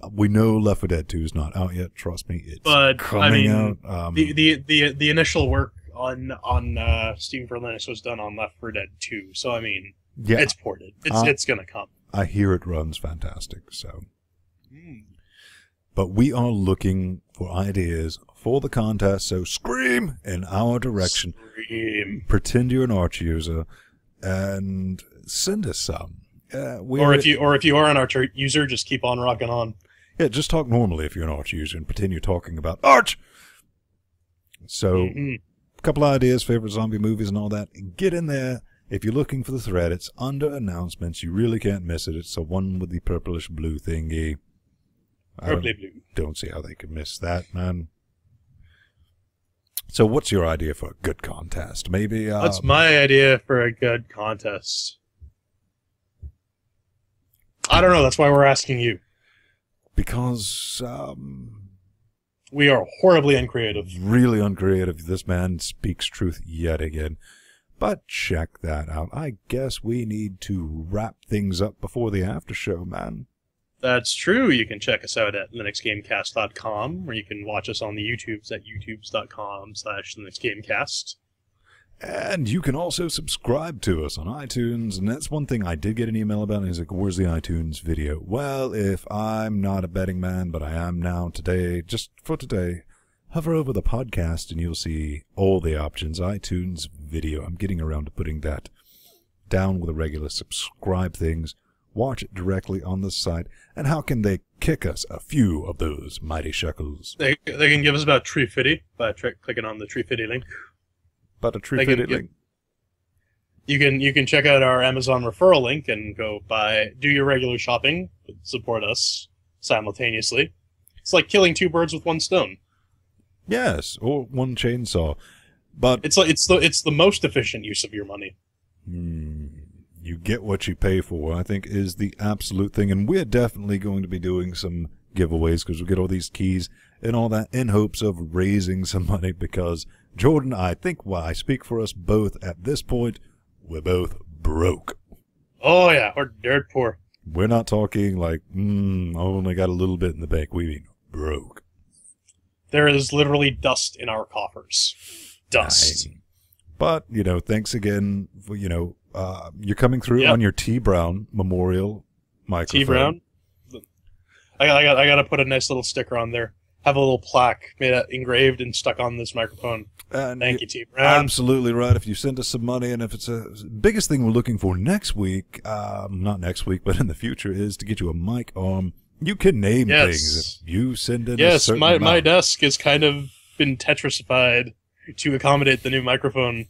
We know Left 4 Dead 2 is not out yet. Trust me, it's coming out. The initial work on Steam for Linux was done on Left 4 Dead 2. So I mean, it's ported. It's gonna come. I hear it runs fantastic. So, but we are looking for ideas for the contest. So scream in our direction. Scream. Pretend you're an Arch user, and send us some. Or if you are an Arch user, just keep on rocking on. Yeah, just talk normally if you're an Arch user, and pretend you're talking about Arch. So, a couple ideas, favorite zombie movies, and all that. Get in there. If you're looking for the thread, it's under announcements. You really can't miss it. It's the one with the purplish blue thingy. Purpley blue. Don't see how they could miss that, man. So what's your idea for a good contest? Maybe... What's my idea for a good contest? I don't know. That's why we're asking you. Because... we are horribly uncreative. Really uncreative. This man speaks truth yet again. But check that out. I guess we need to wrap things up before the after show, man. That's true. You can check us out at linuxgamecast.com, or you can watch us on the YouTubes at youtubes.com/linuxgamecast. And you can also subscribe to us on iTunes, and that's one thing I did get an email about, and he's like, where's the iTunes video? Well, if I'm not a betting man, but I am now today, just for today, hover over the podcast and you'll see all the options. iTunes video. I'm getting around to putting that down with a regular subscribe things. Watch it directly on the site. And how can they kick us a few of those mighty shekels? They can give us about Fiddy by clicking on the Fiddy link. But a Fiddy link. You can check out our Amazon referral link and go do your regular shopping, support us simultaneously. It's like killing 2 birds with 1 stone. Yes, or 1 chainsaw. But it's the most efficient use of your money. You get what you pay for, I think, is the absolute thing. And we're definitely going to be doing some giveaways because we get all these keys and all that in hopes of raising some money because, Jordan, I think I speak for us both at this point, we're both broke. Oh, yeah, or dirt poor. We're not talking like, I only got a little bit in the bank. We mean broke. There is literally dust in our coffers. Dust. But, thanks again for, you're coming through on your T. Brown Memorial microphone. T. Brown? I got to put a nice little sticker on there. Have a little plaque engraved and stuck on this microphone. Thank you, T. Brown. Absolutely right. If you send us some money, and if it's biggest thing we're looking for next week, not next week, but in the future, is to get you a mic arm. You can name things if you send in a certain amount. My desk has kind of been Tetrisified to accommodate the new microphone.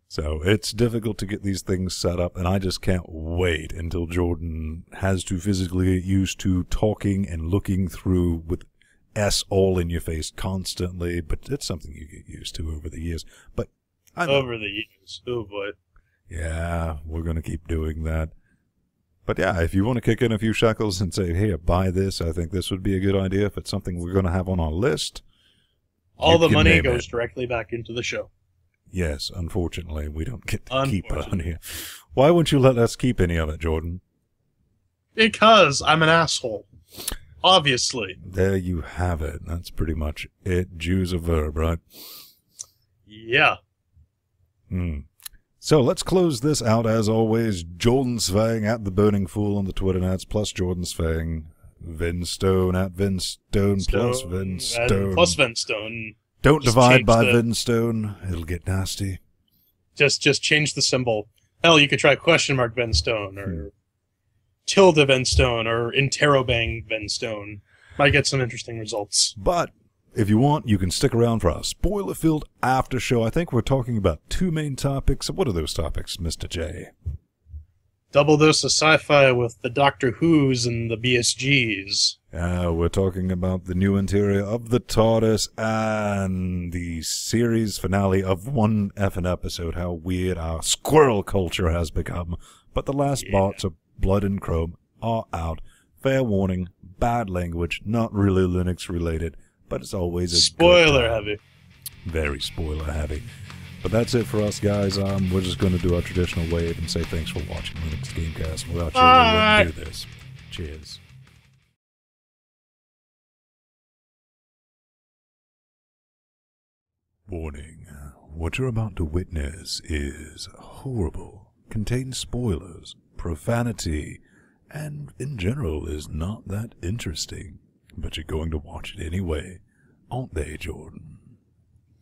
So it's difficult to get these things set up, and I just can't wait until Jordan has to physically get used to talking and looking through with S all in your face constantly, but it's something you get used to over the years. But over the years, oh boy. Yeah, we're going to keep doing that. But yeah, if you want to kick in a few shekels and say, hey, buy this, I think this would be a good idea if it's something we're going to have on our list. All the money goes directly back into the show. Yes, unfortunately, we don't get to keep it on here. Why wouldn't you let us keep any of it, Jordan? Because I'm an asshole. Obviously. There you have it. That's pretty much it. Jew's a verb, right? Yeah. So let's close this out as always. Jordan Svang at The Burning Fool on the Twitter nets, plus Jordan Svang. Vin Stone at Vin Stone, plus Vin Stone. Plus Vin Stone. Don't divide by Vin Stone. It'll get nasty. Just change the symbol. Hell, you could try question mark Vin Stone, or tilde Vin Stone, or interrobang Vin Stone. Might get some interesting results. But if you want, you can stick around for a spoiler-filled after show. I think we're talking about two main topics. What are those topics, Mr. J? Double dose of sci-fi with the Doctor Who's and the BSGs. We're talking about the new interior of the TARDIS and the series finale of one effing episode. How weird our squirrel culture has become. But the last bots of Blood and Chrome are out. Fair warning, bad language, not really Linux related, but it's always a spoiler heavy. Very spoiler heavy. But that's it for us, guys. We're just going to do our traditional wave and say thanks for watching Linux Gamecast. Without you, we wouldn't do this. Cheers. Warning. What you're about to witness is horrible, contains spoilers, profanity, and in general is not that interesting. But you're going to watch it anyway, aren't they, Jordan?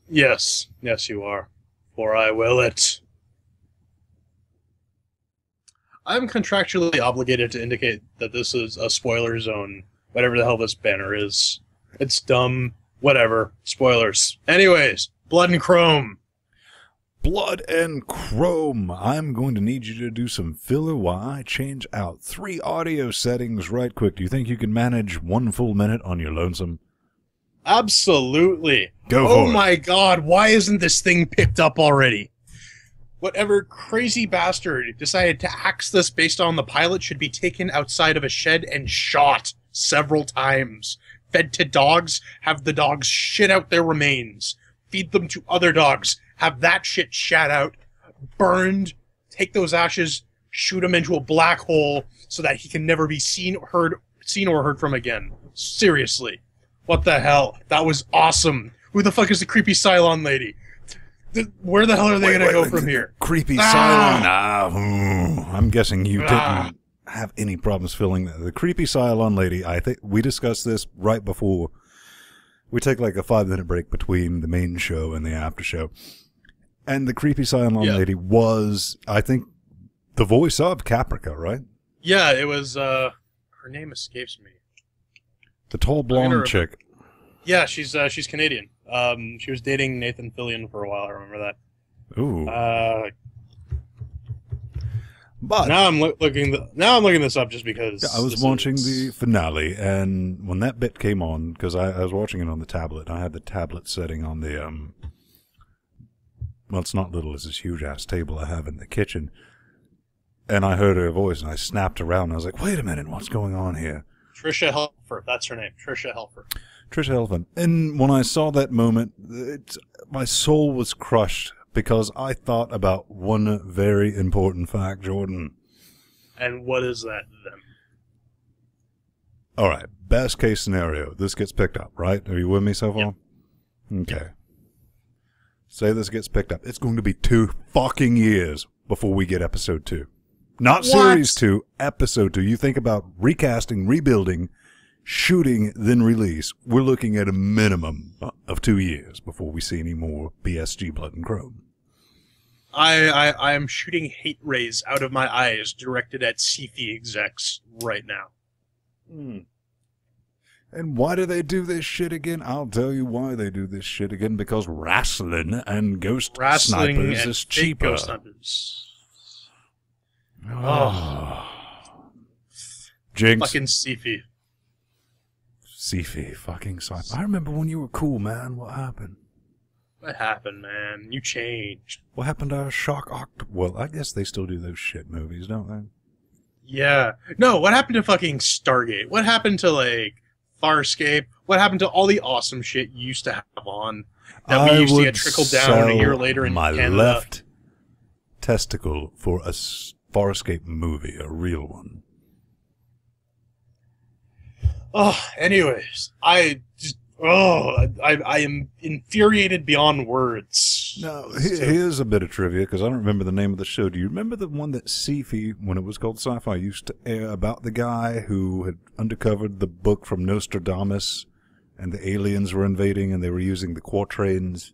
Yes. Yes, you are. For I will it. I'm contractually obligated to indicate that this is a spoiler zone, whatever the hell this banner is. It's dumb. Whatever. Spoilers. Anyways, Blood and Chrome. Blood and Chrome. I'm going to need you to do some filler while I change out 3 audio settings right quick. Do you think you can manage 1 full minute on your lonesome? Absolutely. Go for it. Oh my god, why isn't this thing picked up already? Whatever crazy bastard decided to axe this based on the pilot should be taken outside of a shed and shot several times. Fed to dogs, have the dogs shit out their remains. Feed them to other dogs, have that shit shat out, burned, take those ashes, shoot him into a black hole so that he can never be seen or heard from again. Seriously. What the hell? That was awesome. Who the fuck is the creepy Cylon lady? Where the hell are they going to go from here? Creepy Cylon. I'm guessing you didn't have any problems filling that. The creepy Cylon lady, I think we discussed this right before. We take like a 5-minute break between the main show and the after show. And the creepy Cylon lady was, I think, the voice of Caprica, right? Yeah, it was, her name escapes me. The tall blonde chick. Yeah, she's Canadian. She was dating Nathan Fillion for a while. I remember that. Ooh. But now I'm looking this up just because I was watching the finale, and when that bit came on, because I was watching it on the tablet, I had the tablet setting on the well, it's not little, it's this huge ass table I have in the kitchen, and I heard her voice, and I snapped around, and I was like, "Wait a minute, what's going on here?" Trisha Helfer, that's her name. Trisha Helfer. Trisha Helfer. And when I saw that moment, my soul was crushed because I thought about one very important fact, Jordan. And what is that then? All right, best case scenario, this gets picked up, right? Are you with me so far? Yep. Okay. Say this gets picked up. It's going to be 2 fucking years before we get episode 2. Not What? series 2, episode 2. You think about recasting, rebuilding, shooting, then release. We're looking at a minimum of 2 years before we see any more BSG Blood and Chrome. I am shooting hate rays out of my eyes directed at sci-fi execs right now. And why do they do this shit again? I'll tell you why they do this shit again. Because wrestling and ghost snipers and is cheaper. Ghost snipers. Jinx. Fucking sci-fi. Sci-fi, fucking sci-fi. I remember when you were cool, man. What happened? What happened, man? You changed. What happened to our Shock Well, I guess they still do those shit movies, don't they? Yeah. No, what happened to fucking Stargate? What happened to, like, Farscape? What happened to all the awesome shit you used to have on that we used to get trickled down a year later in my Canada? left testicle for a Farscape movie, a real one. Oh, anyways, I am infuriated beyond words. Now, here's a bit of trivia, because I don't remember the name of the show. Do you remember the one that Sci-Fi, when it was called Sci-Fi, used to air about the guy who had undercovered the book from Nostradamus, and the aliens were invading, and they were using the quatrains?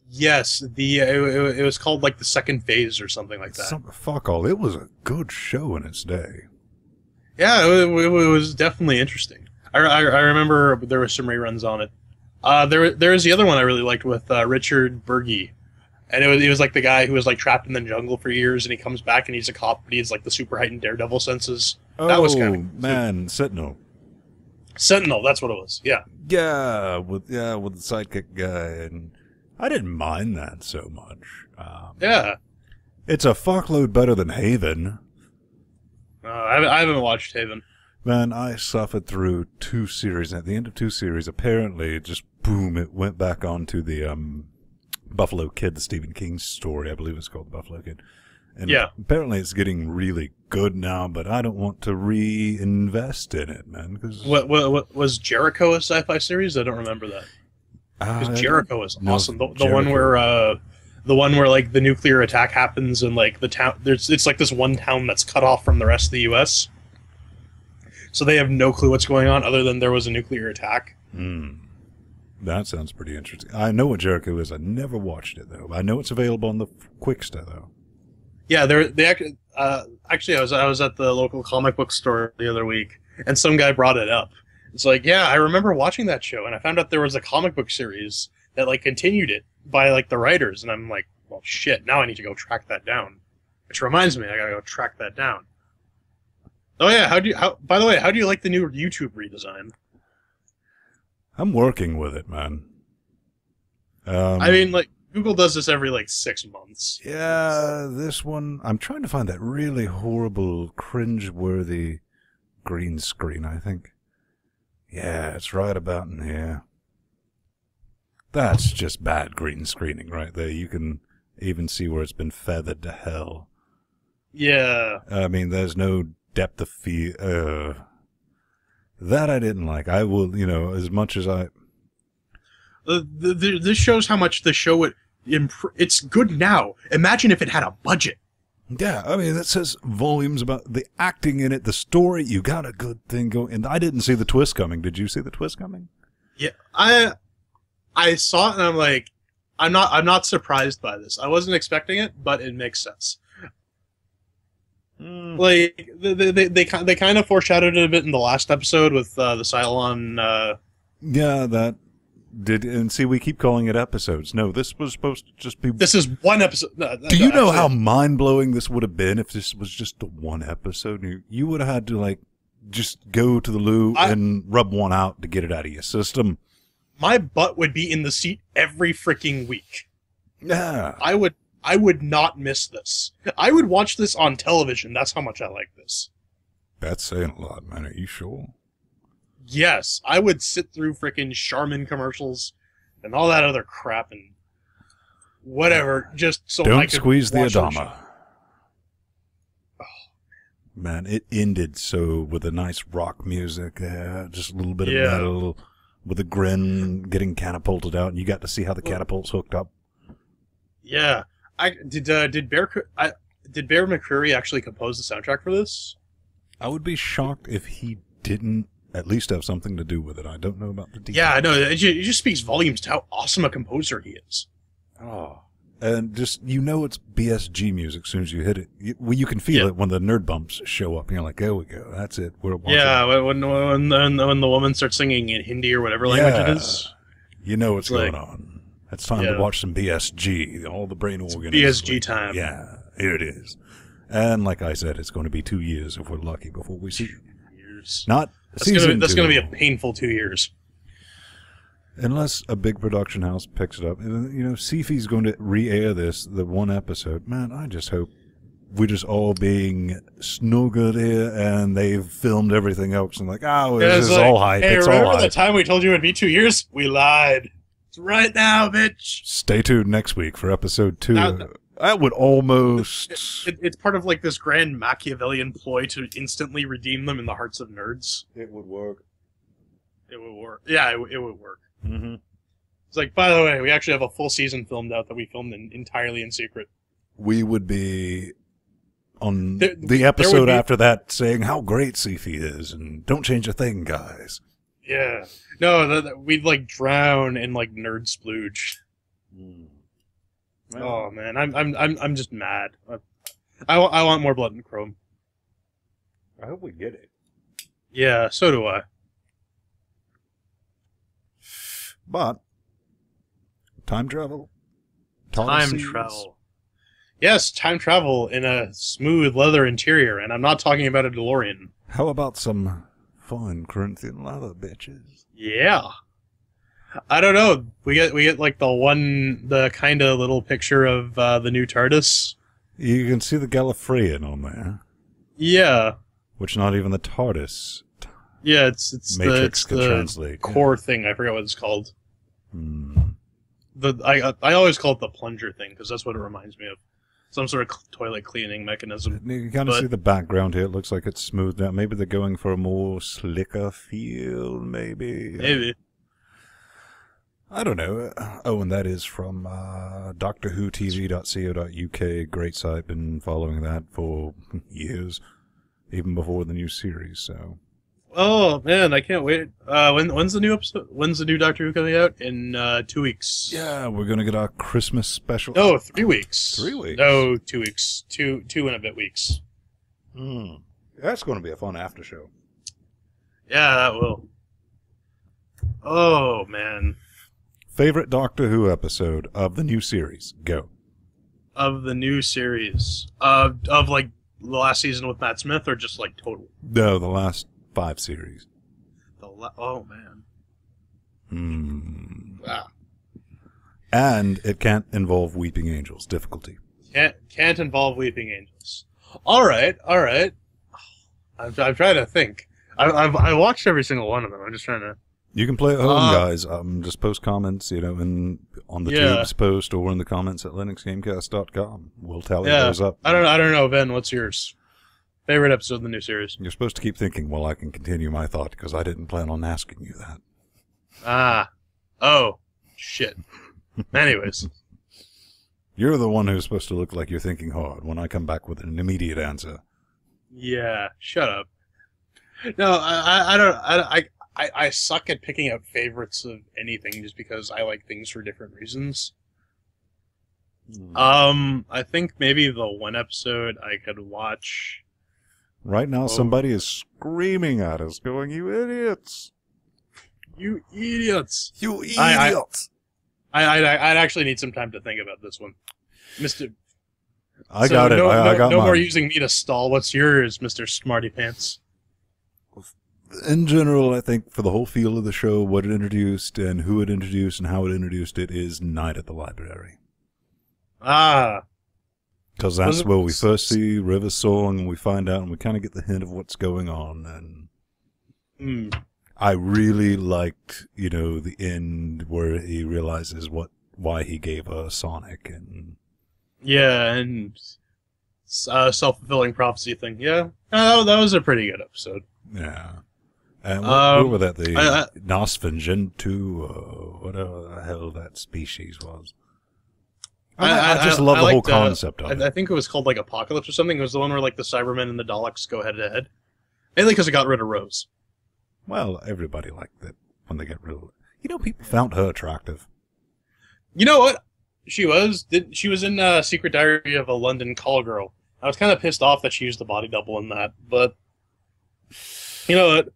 Yes, it was called, like, the second phase or something like that. Fuck all. It was a good show in its day. Yeah, it was definitely interesting. I remember there were some reruns on it. There was the other one I really liked with Richard Burgi, and he was like the guy who was like trapped in the jungle for years, and he comes back and he's a cop, but he's like the super heightened daredevil senses. That was kind of man, Sentinel. Sentinel, that's what it was. Yeah. Yeah, with the sidekick guy, and I didn't mind that so much. Yeah. It's a fuckload better than Haven. I haven't watched Haven. Man, I suffered through 2 series. At the end of 2 series, apparently, just boom, it went back onto the Buffalo Kid, the Stephen King story. I believe it's called The Buffalo Kid. And yeah. Apparently, it's getting really good now, but I don't want to reinvest in it, man. Cause what was Jericho a sci-fi series? I don't remember that. Because Jericho is awesome. The one where like the nuclear attack happens and like the town. It's like this one town that's cut off from the rest of the U.S. So they have no clue what's going on other than there was a nuclear attack. That sounds pretty interesting. I know what Jericho is. I never watched it, though. I know it's available on the Quicksta, though. Yeah, actually, I was at the local comic book store the other week, and some guy brought it up. It's like, yeah, I remember watching that show, and I found out there was a comic book series that like continued it by like the writers, and I'm like, well, shit, now I need to go track that down. Which reminds me, I gotta go track that down. Oh yeah, by the way, how do you like the new YouTube redesign? I'm working with it, man. I mean, like, Google does this every, like, 6 months. Yeah, this one, I'm trying to find that really horrible, cringe-worthy green screen, I think. Yeah, it's right about in here. That's just bad green screening right there. You can even see where it's been feathered to hell. Yeah. I mean, there's no depth of field. That I didn't like. I will, as much as I... This shows how much the show would... It's good now. Imagine if it had a budget. Yeah, I mean, that says volumes about the acting in it, the story. You got a good thing going. And I didn't see the twist coming. Did you see the twist coming? Yeah, I saw it and I'm like, I'm not surprised by this. I wasn't expecting it, but it makes sense. Like they kind of foreshadowed it a bit in the last episode with the Cylon. Yeah, that did. And see, we keep calling it episodes. No, this was supposed to just be. This is one episode. Do you know how mind blowing this would have been if this was just the one episode? You would have had to like just go to the loo and rub one out to get it out of your system. My butt would be in the seat every freaking week. Yeah, I would not miss this. I would watch this on television. That's how much I like this. That's saying a lot, man. Are you sure? Yes, I would sit through freaking Charmin commercials and all that other crap and whatever, just so Don't I could squeeze the watch Adama. Man, it ended so with a nice rock music, just a little bit of metal, with a grin getting catapulted out, and you got to see how the catapult's hooked up. Yeah, did Bear McCreary actually compose the soundtrack for this? I would be shocked if he didn't at least have something to do with it. I don't know about the details. Yeah, I know. It just speaks volumes to how awesome a composer he is. Oh. And just, it's BSG music as soon as you hit it. You can feel it when the nerd bumps show up. And you're like, there we go. That's it. We're watching. Yeah, when the woman starts singing in Hindi or whatever language it is. You know what's going on. It's time to watch some BSG. All the brain organs. BSG time. Yeah, here it is. And like I said, it's going to be 2 years if we're lucky before we see 2 years. Not That's going to be a painful 2 years. Unless a big production house picks it up. Sci-Fi's going to re-air the one episode. Man, I just hope we're just all being snoogered here and they've filmed everything else and this is all hype. Hey, it's all remember hype. the time we told you it'd be 2 years? We lied. It's right now, bitch. Stay tuned next week for episode 2. That would almost... It's part of this grand Machiavellian ploy to instantly redeem them in the hearts of nerds. It would work. It would work. Yeah, it would work. Mm-hmm. It's by the way, we actually have a full season filmed out that we filmed entirely in secret. We would be on the episode after that saying how great Sci-Fi is and don't change a thing, guys. Yeah. No, we'd drown in nerd splooge. Mm. Oh man, I'm just mad. I want more Blood and Chrome. I hope we get it. Yeah, so do I. But time travel. Time travel. Yes, time travel in a smooth leather interior, and I'm not talking about a DeLorean. How about some fun Corinthian leather, bitches? Yeah. I don't know. We get the kind of little picture of the new TARDIS. You can see the Gallifreyan on there. Yeah. Which not even the TARDIS. Yeah, it's Matrix the can translate. core thing. I forget what it's called. Hmm. I always call it the plunger thing because that's what it reminds me of. Some sort of toilet cleaning mechanism. You kind of see the background here. It looks like it's smoothed out. Maybe they're going for a more slicker feel, maybe. Maybe. I don't know. Oh, and that is from DoctorWhoTV.co.uk. Great site. Been following that for years, even before the new series. So. Oh man, I can't wait. When's the new episode? When's the new Doctor Who coming out? In 2 weeks. Yeah, we're gonna get our Christmas special. No, 3 weeks. 3 weeks. No, 2 weeks. Two and a bit weeks. That's gonna be a fun after show. Yeah, that will. Oh man. Favorite Doctor Who episode of the new series? Go. Of the new series, of the last season with Matt Smith, or just total? No, the last 5 series. Oh man. Wow. And it can't involve Weeping Angels. Difficulty. Can't involve Weeping Angels. All right. I'm trying to think. I watched every single one of them. I'm just trying to. You can play at home, guys. Just post comments, on the Tubes post or in the comments at LinuxGamecast.com. We'll tally those up. I don't know, Ben. What's yours? Favorite episode of the new series? You're supposed to keep thinking while I can continue my thought because I didn't plan on asking you that. Oh, shit. Anyways. You're the one who's supposed to look like you're thinking hard when I come back with an immediate answer. Yeah, shut up. No, I suck at picking out favorites of anything just because I like things for different reasons. I think maybe the one episode I could watch. Right now, somebody is screaming at us, going, "You idiots! You idiots! You idiots!" I'd actually need some time to think about this one, Mister. I got it. I got no mine. more using me to stall. What's yours, Mister Smarty Pants? In general, I think for the whole feel of the show, what it introduced and who it introduced and how it introduced it is Night at the Library. Because that's where we first see River's song and we find out and we kind of get the hint of what's going on. And I really liked, the end where he realizes why he gave her Sonic. And yeah, and self-fulfilling prophecy thing. Yeah, that was a pretty good episode. Yeah. And what were that? The Nosfingen whatever the hell that species was. I just love the whole concept of it. I think it was called like Apocalypse or something. It was the one where like the Cybermen and the Daleks go head to head. Mainly because it got rid of Rose. Well, everybody liked it when they get rid of it. You know, people found her attractive. You know what? She was in Secret Diary of a London Call Girl. I was kind of pissed off that she used the body double in that, but you know what?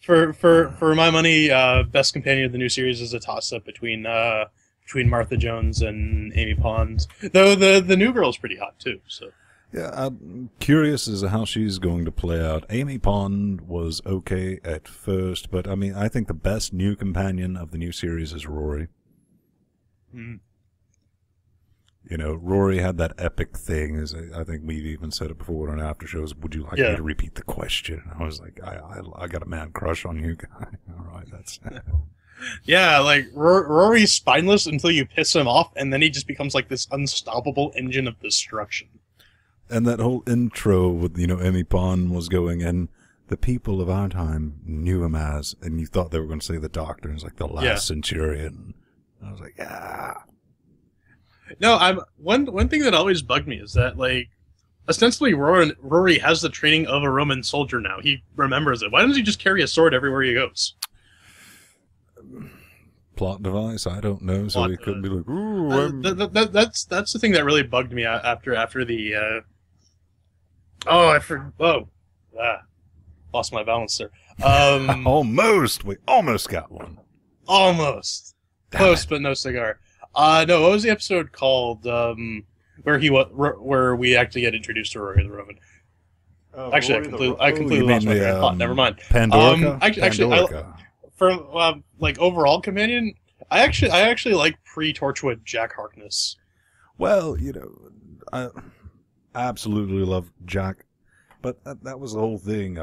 For my money, best companion of the new series is a toss-up between Martha Jones and Amy Pond. Though the new girl's pretty hot too. So yeah, I'm curious as to how she's going to play out. Amy Pond was okay at first, but I mean, I think the best new companion of the new series is Rory. Mm. You know, Rory had that epic thing. As I think we've even said it before on after shows. Would you like me to repeat the question? And I was like, I got a man crush on you, guy. All right, that's. Yeah, like Rory's spineless until you piss him off, and then he just becomes like this unstoppable engine of destruction. And that whole intro with Amy Pond was going, and the people of our time knew him as, and you thought they were going to say the Doctor, and it's like the last centurion. I was like, ah. No, one thing that always bugged me is that, like, ostensibly Rory has the training of a Roman soldier now. He remembers it. Why doesn't he just carry a sword everywhere he goes? Plot device? I don't know. So he couldn't be like, ooh. That's the thing that really bugged me after the. Lost my balance there. Almost. We almost got one. Almost. Close, but no cigar. No, what was the episode called? Where we actually get introduced to Rory the Roman. Actually, I completely lost my train of thought. Never mind. Pandorica. From like overall companion, I actually like pre-Torchwood Jack Harkness. Well, I absolutely love Jack, but that was the whole thing.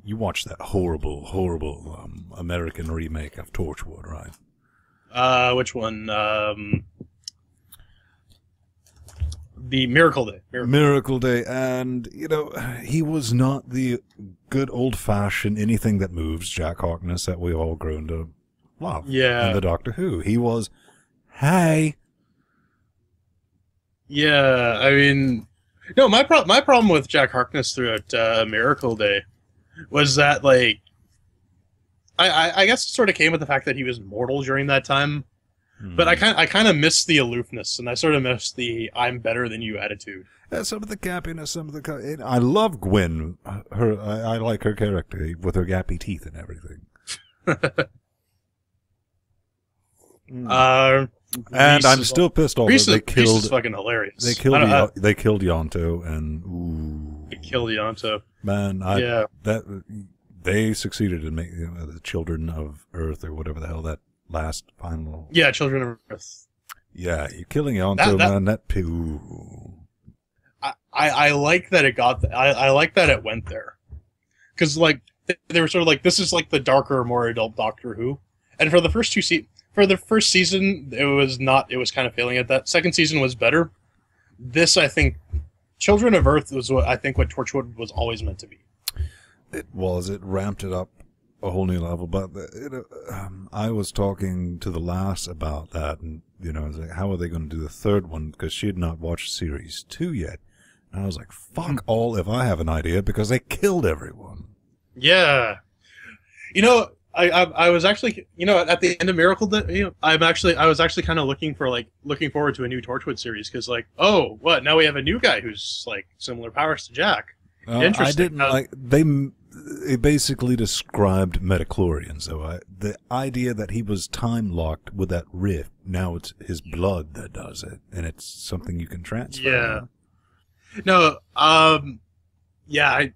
You watched that horrible American remake of Torchwood, right? Which one? The Miracle Day. Miracle Day, and he was not the good old-fashioned anything that moves Jack Harkness that we all grown to love. Yeah. And the Doctor Who. He was, hey. Yeah, I mean, no, my problem with Jack Harkness throughout Miracle Day was that, like, I guess it sort of came with the fact that he was mortal during that time. But I kind of miss the aloofness, and I sort of miss the "I'm better than you" attitude. Some of the gappiness, some of the. I love Gwen. I like her character with her gappy teeth and everything. And I'm still pissed off. They killed. Is fucking hilarious. They killed. They killed Yonto, and ooh. They killed Yonto. Man, they succeeded in making the Children of Earth or whatever the hell that. Last final. Yeah, Children of Earth. Yeah, you're killing Yonto, man. That I like that it got. I like that it went there, because like they were sort of like, this is like the darker, more adult Doctor Who, and for the first first season, it was not. It was kind of failing at that. Second season was better. This, I think, Children of Earth was what Torchwood was always meant to be. It was. It ramped it up a whole new level, but I was talking to the lass about that, and I was like, how are they going to do the third one, because she had not watched series 2 yet, and I was like, fuck all if I have an idea, because they killed everyone. Yeah, I was actually, at the end of Miracle Day, I was actually kind of looking forward to a new Torchwood series, because like, oh, what, now we have a new guy who's like similar powers to Jack. Interesting. I didn't it basically described metachlorians, so the idea that he was time-locked with that rift, now it's his blood that does it, and it's something you can transfer. Yeah. No, yeah,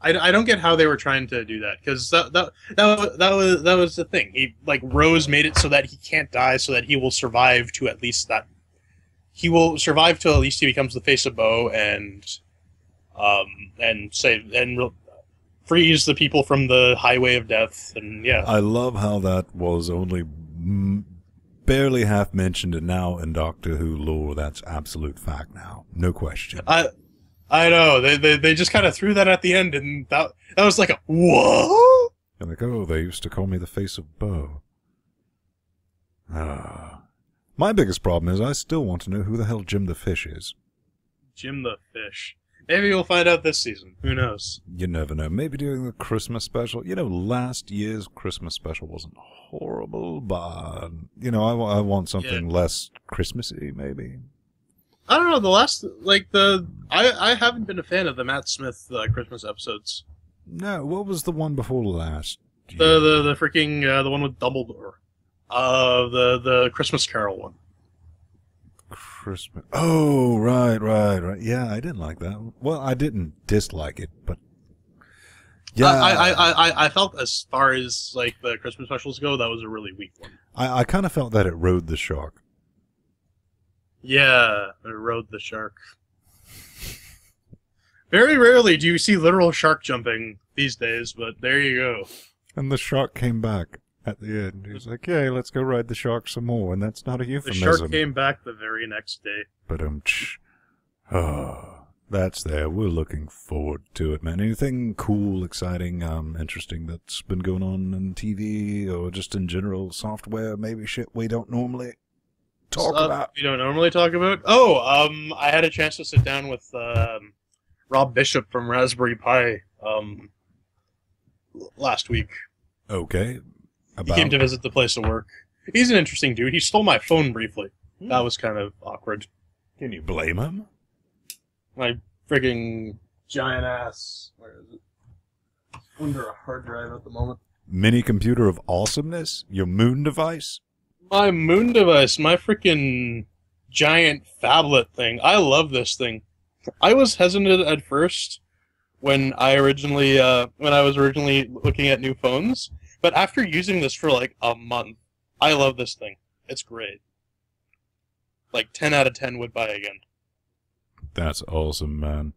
I don't get how they were trying to do that, because that was the thing. He, like, Rose made it so that he can't die, so that he will survive to at least he becomes the face of Bo and save and frees the people from the highway of death, and yeah. I love how that was only barely half mentioned, and now in Doctor Who lore, that's absolute fact now. No question. I know. They just kind of threw that at the end, and that was like a, what? And like, oh, they used to call me the face of Bo. My biggest problem is I still want to know who the hell Jim the Fish is. Jim the Fish. Maybe we'll find out this season. Who knows? You never know. Maybe during the Christmas special. You know, last year's Christmas special wasn't horrible, but, you know, I want something less Christmassy, maybe. I don't know. The last, like, I haven't been a fan of the Matt Smith Christmas episodes. No, what was the one before last year? The freaking, the one with Dumbledore. The Christmas Carol one. Christmas. Oh, right. Yeah, I didn't like that. Well, I didn't dislike it, but yeah, I felt as far as like the Christmas specials go, that was a really weak one. I kind of felt that it rode the shark. Yeah, it rode the shark. Very rarely do you see literal shark jumping these days, but there you go. And the shark came back at the end. He was like, "Yay, let's go ride the shark some more," and that's not a euphemism. The shark came back the very next day. But that's there. We're looking forward to it, man. Anything cool, exciting, interesting that's been going on TV or just in general software? Maybe shit we don't normally talk about. We don't normally talk about. Oh, I had a chance to sit down with Rob Bishop from Raspberry Pi last week. Okay. He came to visit the place of work. He's an interesting dude. He stole my phone briefly. That was kind of awkward. Can you blame him? My frigging giant ass. Where is it? Under a hard drive at the moment. Mini computer of awesomeness? Your moon device? My moon device. My freaking giant phablet thing. I love this thing. I was hesitant at first when I was originally looking at new phones. But after using this for like a month, I love this thing. It's great. Like 10 out of 10 would buy again. That's awesome, man.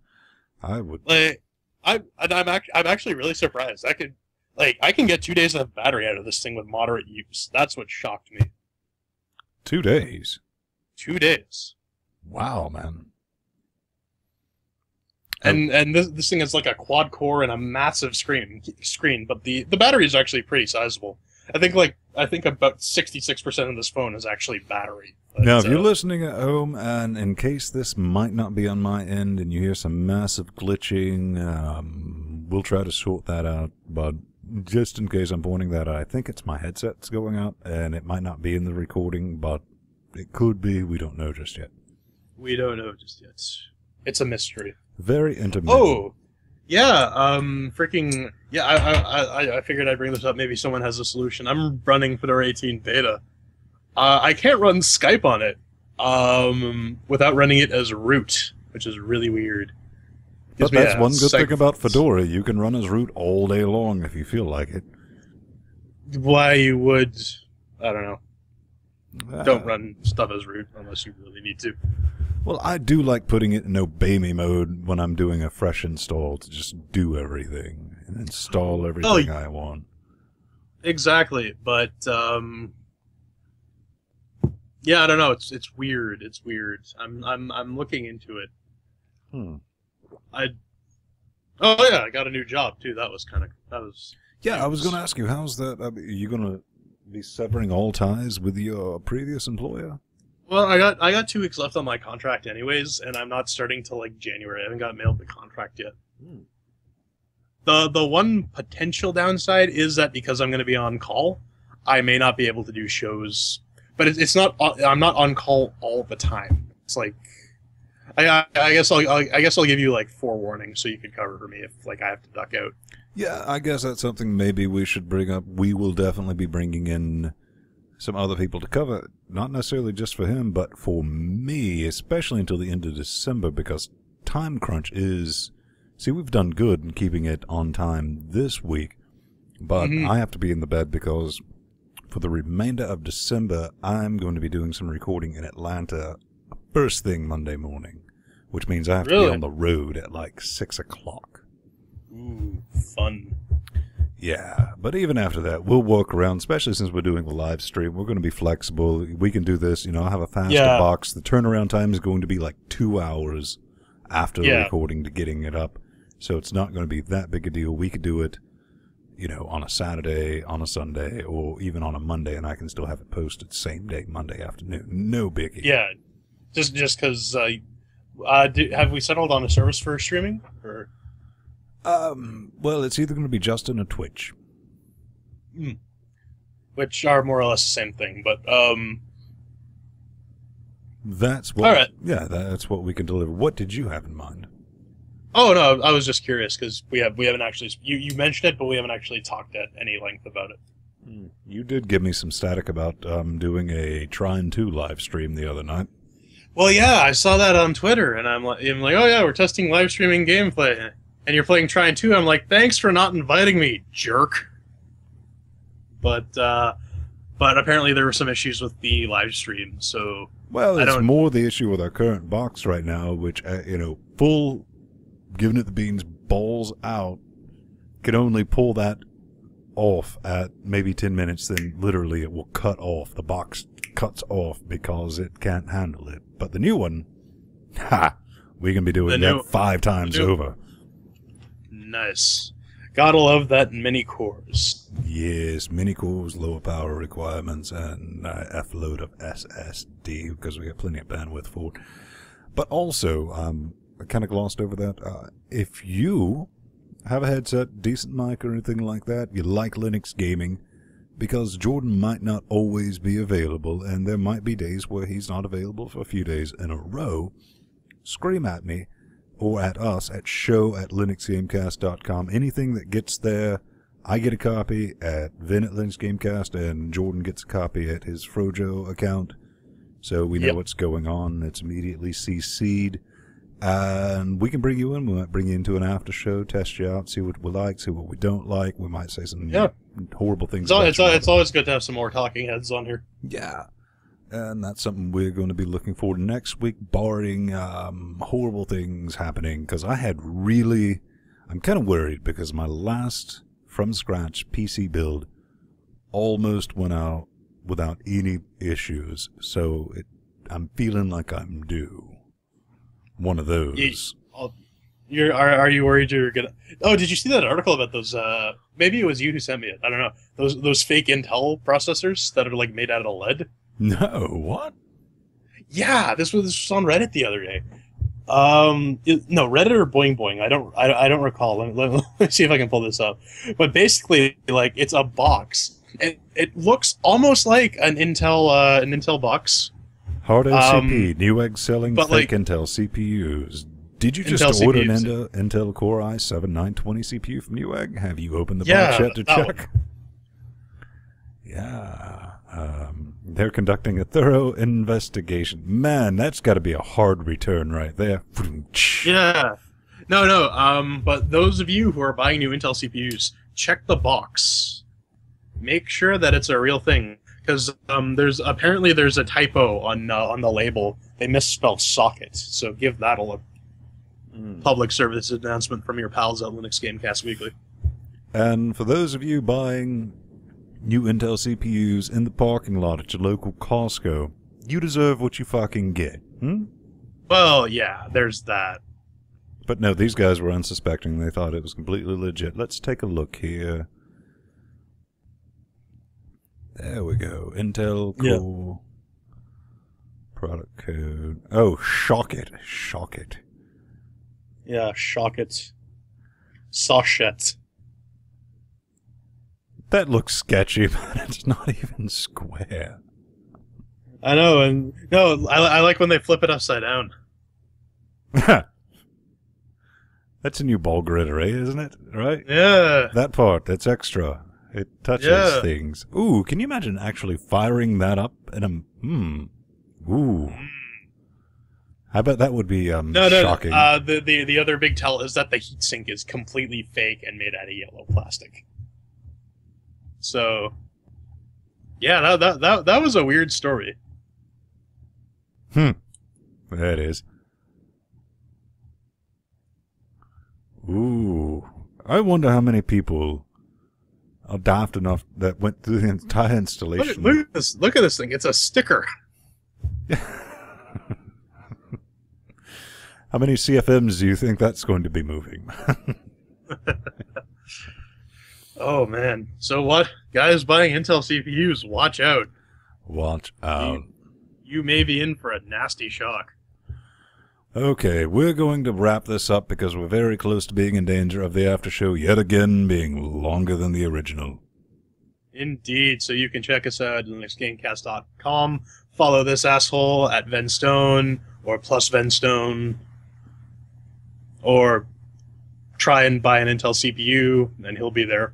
I would. Like, I'm actually really surprised. I can get 2 days of battery out of this thing with moderate use. That's what shocked me. 2 days. 2 days. Wow, man. And this thing is like a quad core and a massive screen, but the battery is actually pretty sizable. I think about 66% of this phone is actually battery. Now, if you're listening at home, and in case this might not be on my end, and you hear some massive glitching, we'll try to sort that out. But just in case I'm pointing that out, I think it's my headset's going out, and it might not be in the recording, but it could be. We don't know just yet. We don't know just yet. It's a mystery. Very intermittent. Oh, yeah. Freaking yeah. I figured I'd bring this up. Maybe someone has a solution. I'm running Fedora 18 beta. I can't run Skype on it without running it as root, which is really weird. But that's one good thing about Fedora. You can run as root all day long if you feel like it. Why you would, I don't know. Don't run stuff as root unless you really need to. Well, I do like putting it in obey me mode when I'm doing a fresh install to just do everything and install everything I want. Exactly, but yeah, I don't know. It's weird. It's weird. I'm looking into it. I got a new job too. Yeah, I was going to ask you, how's that? Are you going to be severing all ties with your previous employer? Well, I got 2 weeks left on my contract anyways, and I'm not starting till like January. I haven't got mailed the contract yet. The one potential downside is that because I'm going to be on call, I may not be able to do shows. But it's not. I'm not on call all the time. It's like I guess I'll give you like forewarning so you can cover for me if like I have to duck out. Yeah, I guess that's something maybe we should bring up. We will definitely be bringing in some other people to cover, not necessarily just for him, but for me, especially until the end of December, because time crunch is... See, we've done good in keeping it on time this week, but I have to be in the bed because for the remainder of December, I'm going to be doing some recording in Atlanta first thing Monday morning, which means I have to be on the road at like 6 o'clock. Ooh, fun. Yeah, but even after that, we'll work around, especially since we're doing the live stream. We're going to be flexible. We can do this, I'll have a faster box. The turnaround time is going to be like 2 hours after the recording to getting it up. So it's not going to be that big a deal. We could do it, on a Saturday, on a Sunday, or even on a Monday, and I can still have it posted same day, Monday afternoon. No biggie. Yeah, just because, have we settled on a service for streaming? Or? Well, it's either going to be Justin or Twitch. Which are more or less the same thing, but, That's what... All right. Yeah, that's what we can deliver. What did you have in mind? Oh, no, I was just curious, because we haven't actually... You mentioned it, but we haven't actually talked at any length about it. You did give me some static about doing a Trine 2 live stream the other night. Well, yeah, I saw that on Twitter, and I'm like, oh yeah, we're testing live streaming gameplay, and you're playing Trine 2. I'm like, thanks for not inviting me, jerk. But apparently there were some issues with the live stream, so... Well, it's more the issue with our current box right now, which, full, giving it the beans, balls out, can only pull that off at maybe 10 minutes, then literally it will cut off. The box cuts off because it can't handle it. But the new one, we can be doing that 5 times over. Nice. Gotta love that mini cores. Yes, mini cores, lower power requirements, and F load of SSD because we got plenty of bandwidth for it. But also, I kind of glossed over that. If you have a headset, decent mic or anything like that, you like Linux gaming, because Jordan might not always be available, and there might be days where he's not available for a few days in a row, scream at me, or at us, at show@linuxgamecast.com. Anything that gets there, I get a copy at Vin at LinuxGamecast, and Jordan gets a copy at his Frojo account, so we know what's going on. It's immediately CC'd, and we can bring you in. We might bring you into an after show, test you out, see what we like, see what we don't like. We might say some horrible things. It's always good to have some more talking heads on here. Yeah. And that's something we're going to be looking forward to next week, barring horrible things happening. Because I'm kind of worried because my last from-scratch PC build almost went out without any issues. So I'm feeling like I'm due. One of those. Are you worried you're gonna... Oh, did you see that article about those... maybe it was you who sent me it. I don't know. Those fake Intel processors that are like made out of lead? No, what? Yeah, this was on Reddit the other day. No, Reddit or Boing Boing. I don't recall. Let me see if I can pull this up. But basically, like, it's a box. It looks almost like an Intel box. Hard OCP, Newegg selling fake like, Intel CPUs. Did you just Intel order CPUs. an Intel Core i7 920 CPU from Newegg? Have you opened the box yet to check? Yeah. They're conducting a thorough investigation. Man, that's got to be a hard return right there. Yeah. No. But those of you who are buying new Intel CPUs, check the box. Make sure that it's a real thing, because there's a typo on the label. They misspelled socket, so give that a look. Public service announcement from your pals at Linux Gamecast Weekly. And for those of you buying new Intel CPUs in the parking lot at your local Costco, you deserve what you fucking get. Well, yeah, there's that. But no, these guys were unsuspecting. They thought it was completely legit. Let's take a look here. There we go. Intel Core product code. Oh, shock it. Yeah, shock it. Sachet. That looks sketchy, but it's not even square. I know, and no, I like when they flip it upside down. That's a new ball grid array, isn't it? Right? Yeah. That part, that's extra. It touches things. Ooh, can you imagine actually firing that up in a... Ooh. I bet that would be shocking. The other big tell is that the heatsink is completely fake and made out of yellow plastic. So, yeah, that was a weird story. That is. Ooh. I wonder how many people are daft enough that went through the entire installation. Look at this! Look at this thing. It's a sticker. How many CFMs do you think that's going to be moving? Oh man! So what, guys buying Intel CPUs? Watch out! Watch out! You may be in for a nasty shock. Okay, we're going to wrap this up because we're very close to being in danger of the after show yet again being longer than the original. Indeed. So you can check us out at LinuxGamecast.com. Follow this asshole at Venstone or plus Venstone, or try and buy an Intel CPU, and he'll be there.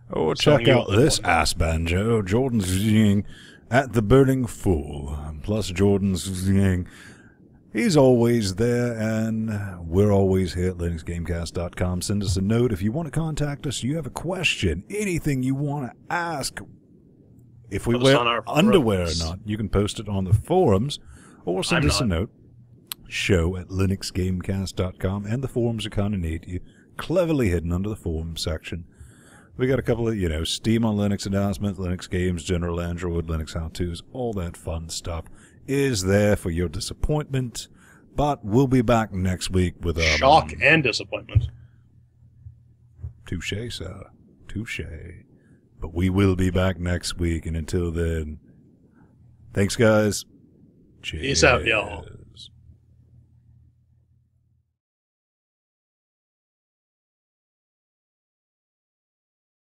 Or check out this ass banjo, Jordan's zing at the Burning Fool. Plus Jordan's zing. He's always there, and we're always here at LinuxGamecast.com. Send us a note if you want to contact us. You have a question, anything you want to ask. If we wear underwear or not, you can post it on the forums, or send us a note. Show at LinuxGamecast.com, and the forums are kind of neat. You're cleverly hidden under the forum section. We got a couple of, Steam on Linux announcements, Linux games, general Android, Linux how-tos, all that fun stuff is there for your disappointment. But we'll be back next week with shock and disappointment. Touche, sir. Touche. But we will be back next week, and until then, thanks, guys. Cheers. Peace out, y'all.